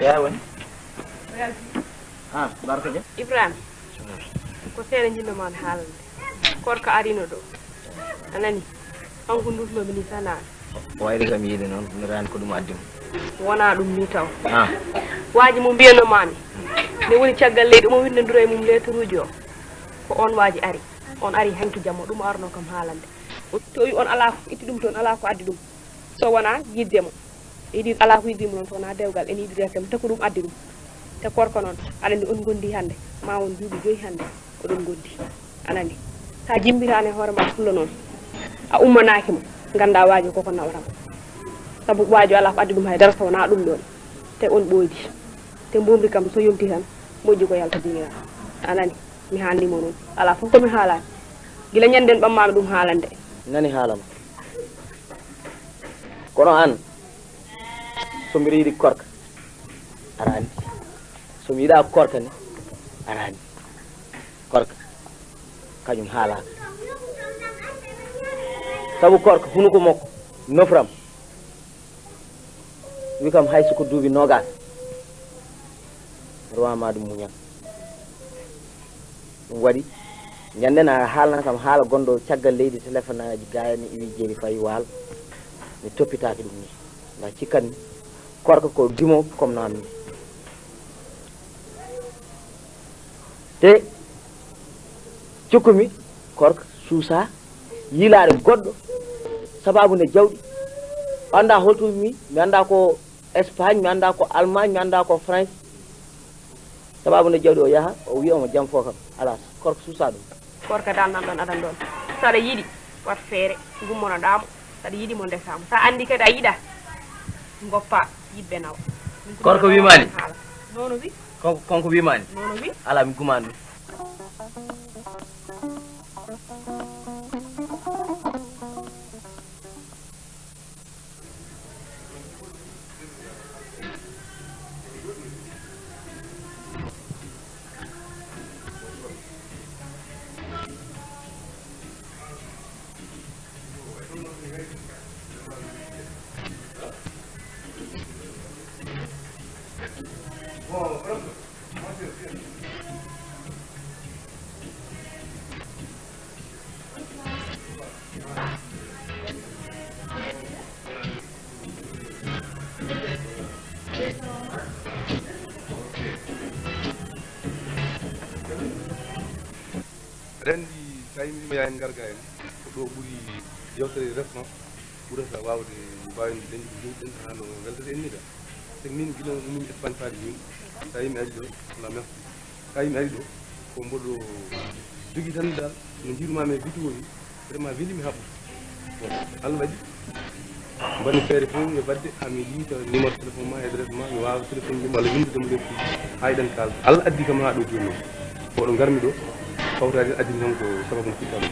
S7: Ya wen. Barko jam.
S6: Ibrahim. Ko seere jimbe mon haalande. Korka arino do. Anani. An ko ndutlo mi sana.
S7: Wayde kam yide non mi ran ko dum addim.
S6: Wona dum ni taw. Waaji mo mbiyano mami. Ne woni caggal leydi mo windandiro e mum letruji o ko on waaji ari on ari hanki jammo ɗum arno kam haalande to wi on ala ko itti ɗum toon ala ko addi ɗum so wona yiddemo yiɗi ala ko yiddimo noon so wona dewgal en yiɗi resemo te ko ɗum addi ɗum te korko noon aɗa andi on gondi hande ma won duuɓi 5 hande oɗon gondi anandi sa jimbitani hoore ma fulla noon a ummanaki mo ganda waaji koko nawrama sabu waaji ala ko addi ɗum haydara so wona ɗum ɗon te on ɓoodi te mbomri kam so yonti tan moƴƴi ko yalta dinira anani mi haalnimo noon ala fof komi haalani gila ñanden ɓammami ɗum haalande
S7: nani haalama kono an somi yiɗi korka aɗa andi somi yiɗa korka ni aɗa andi korka kañum haalaka sabu korka hunuko makko nofram wi kam hay soko duuɓi nogas rowama ɗum muñal ɗum waɗi ñanden a haalna kam haala gonɗo caggal leydi téléphone aji gayani iwi jeeri fayi waalo mi toppitaki ɗum ni nda cikkanmi korka ko dimo comme namni te cukkumi korka suusa yiilade goɗɗo sababu nde jawɗi anda holtumi mi anda ko Espagne mi anda ko Allemagne mi anda ko France sababu nde jawɗi o yaha o wi omo jam fo kam ala korko suusa ɗum
S6: korka dal nan ɗon aɗan ɗon saɗa yiɗi wat feere gummonoɗamo saɗa yiɗimo ndesamo sa andi kadi a yiɗa goppa yibbe nawa
S7: korko wimani
S6: nono wi
S7: konko wimani
S6: nono wi
S7: ala mi gumani ɗum
S4: rendi tawi yahen garga en ko ɗo ɓuuri yewtere resma ɓurata wawde mbawde dañde ko jewɗi ɗen ha no weldata en ni ka sek min guila min Espagne faade min sa yimɓe ari ɗo ala merci sa yimɓe ari ɗo ko mboɗo jogui tan dal no jiirumami e vidéo ni vraiment welimi haɓɓu bon Allah waɗi mbanmi feere fof e badde hami liita numéro téléphone ma e adresse ma mi wawa téléphone ɗum walla windudemo lefti ha eɗen kalda Allah addi kam ha ɗo joni oɗo garmi ɗo fawtade addimi tan ko sababu fittama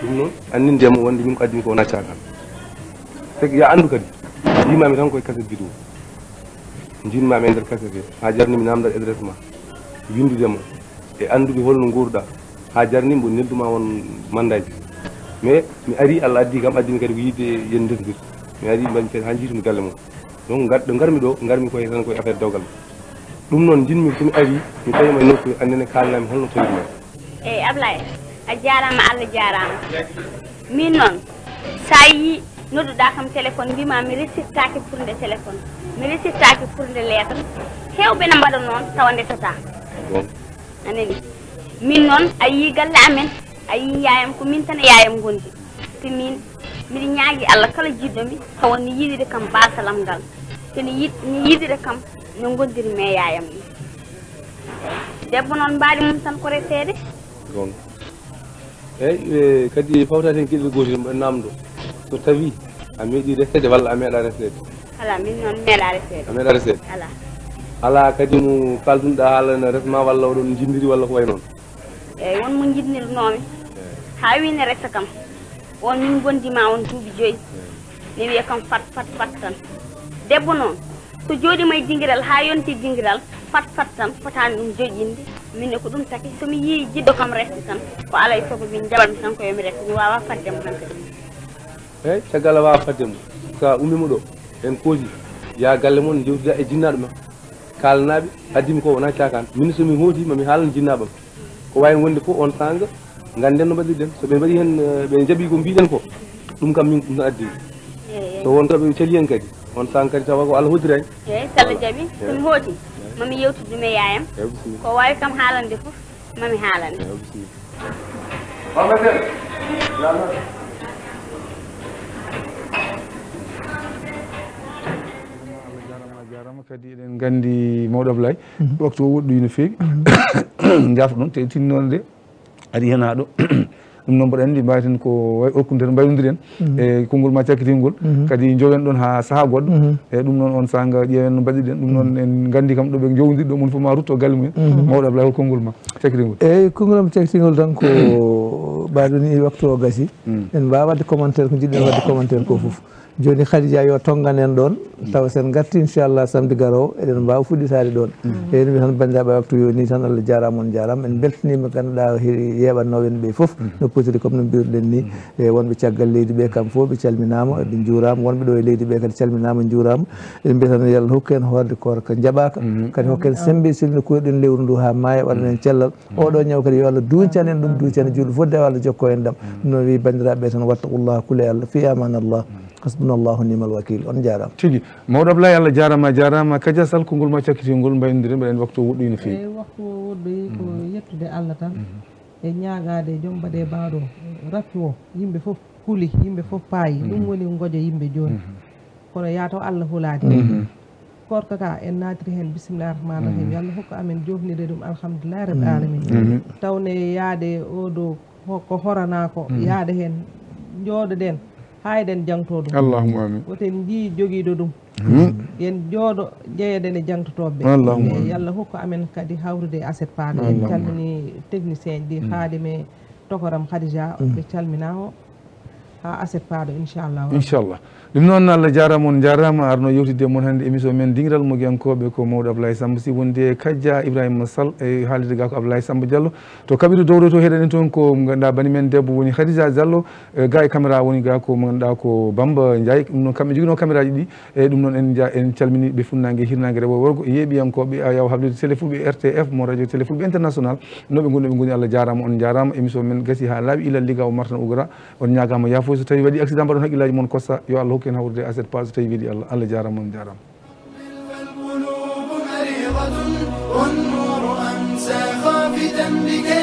S4: ɗum noon andindemo wonde min ko addimi ko wona cakal sek ya andu kadi yimami tan koye cassette vidéo jinmami e nder cassette he ha jarnimi namdal adresse ma windudema e andude holno guurɗa ha jarnimi mbo nelduma won mandaji mais mi ari Allah addi kam addimi kadi ko yidde yen ndesdir mi ari mbaɗi kadi ha jiitumi galle mum donc ɗo garmi ɗo garmi koye tan koye affaire dewgal ɗum noon jinmi somi ari mi tawima nokku annene kalnami holno tawirma
S13: eyyi Ablaye a jarama Allah jarama min noon sa yi nodduɗa kam téléphone mbima mi resistaki pour nde téléphone mi resistaki pour nde lettre hewɓe ne mbaɗa noon tawa ndesata anani min noon a yi galle amen a yi yayam ko min tan e yayam gondi te min miɗa ñaagui Allah kala jiɗɗomi tawa ni yiɗide kam basalam ngal te ni yiɗide kam no gondiri me yayam ni debbo noon mbaɗi mum tan ko resede
S4: gonga eyyi kadi fawtade hen gueɗel gotel mbaɗa namdo so tawi a meeɗi resede walla a meeɗa resede
S13: ala min noon meeɗa resede
S4: a meeɗa resede
S13: ala
S4: ala kadi mo kaldunoɗa haala ne resma walla oɗon jindiri walla ko way noon
S13: eyyi won mo jidnirnomi ha wine resa kam on min gondima on duuɓi 5 mi wiya kam fat tan debbo noon so jooɗima e dinguiral ha yonti dinguiral fat tan fotani ɗum joƴƴinde minne ko ɗum taki somi yii jiɗɗo kam resde tan ko alay saago min jaɓatmi tan ko yomi resta mi wawa faddemo tan kadi
S4: eyyi caggal a wawa faddemo sa ummima ɗo en koosi ya galle moon jewtida e jinnaɗo ma kalanaɓe addimi ko wona cakan min somi hooti mami haalana jinnaɓam ko wayno wonde fof on sanga ganden no mbaɗirɗen so ɓe mbaɗi hen ɓe jaaɓi ko mbiɗen ko ɗum kam min ɗum tan addi so won koɓe cali hen kadi on sanga kadi tawa ko Allah hoddirani
S13: eyyi so Allah jaaɓi somi hooti mami yewtude ɗum e yayam ko wawi kam haalande foof mami haalande
S1: jarama kadi eɗen gandi mawɗo Ablaye waktu o woɗɗoyi no fewi jafo ɗon te tinnode nde ari hen ha ɗo ɗum noon mboɗo andi mbawi ten ko way okkude mbaynodiren e konngol ma cakkitingol kadi jowen ɗon ha saaha goɗɗo e ɗum noon on sanga ƴeewen no mbaɗiɗen ɗum noon en gandi kam ɗo ɓe jowdiri ɗo mon fof ma rutto galle mumen mawɗo Ablaye hol konngol ma cakkitingol
S2: eyyi konngol am cakkitingol tan ko mbaɗoni waktu o gasi en mbawa wadde commentaire ko jiɗɗen wadde commentaire ko foof joni Khadija yo tongan en ɗon tawa sen garti inchallah samedi garowo eɗen mbawa fuɗɗitade ɗon eyyi ɗum tan bandiraɓe waktu yoni tan Allah jarama on jarama en beltanima ganduɗa yeɓannoɓe en ɓe foof no potiri comme no mbiruɗen ni e wonɓe caggal leydi ɓe kam fof ɓe calminama ɓe juurama wonɓe ɗo e leydi ɓe kadi calminama juurama eɗen mbiyata no Allah hokku en horde korka jaɓaka kadi hokku en sembe silno koyɗen lewru ndu ha maaya waɗan en cellal oɗo ñaw kadi yo Allah duucan en ɗum duucan e julɗo fof de Allah jokko en ɗam ɗum noon wi bandiraɓe tan wattaqullah kuule Allah fi amanallah hasbunallahu nimal wakil on jarama
S1: tigui mawɗo Ablaye Allah jarama Kadia Sall konngol ma cakkitingol mbaynodiren mbaɗen waktu o woɗɗoyi no fewi
S3: eyyi waktu o woɗɗoyi ko yettude Allah tan e ñagade joom mbaɗe baaɗo raffi o yimɓe foof huuli yimɓe foof paayi ɗum woni gojo yimɓe joni kono yataw Allah hulade korka ka en naatiri hen bisimillahi rahmani rahim yo Allah hokku amen jofnide ɗum alhamdulillahi rabbil alamin tawne yaade oɗo ko horana ko yaade hen jooɗoɗen hayden jangto ɗum
S1: allahumma amin
S3: woten jii joguiɗo ɗum yen jooɗo jeeyaden e jangtotoɓe e Allah hokku amen kadi hawrude e aset paade en calmini technicien ɗi haadime tokoram Khadija ɓe calmina o ha aset paado inchallah ɗum noon Allah jarama on jarama arno yewtidde moon hannde émission men dingiral mogiyankoɓe ko mawɗo Abdoulaye Samba Sy wonde Kadja Ibrahima Sall e haalirde ga ko Abdoulaye Samba Diallo to kaɓiru dowɗo to heɗen toon ko ganduɗa bani men debbo woni Khadija Diallo ga e caméra woni ga ko mo ganduɗa ko Bamba Ndiaye ɗum noon kamɓe joguino caméra ji ɗi e ɗum noon en calmini ɓe funnague hirnague rewo worgo yeeɓiyankoɓe yaw hablide télé fulɓe RTF mo radio télé fulɓe international noɓe goni Allah jarama on jarama émission men gasi ha laaɓi ilal liga o martan ugora on ñagama yafoy so tawi waɗi accident mbaɗon haqqillaji moon kossa yo Allah hokku en hawrude aset pas so tawi weeɗi Allah jarama on jarama
S14: والنور أمسى خافتا بك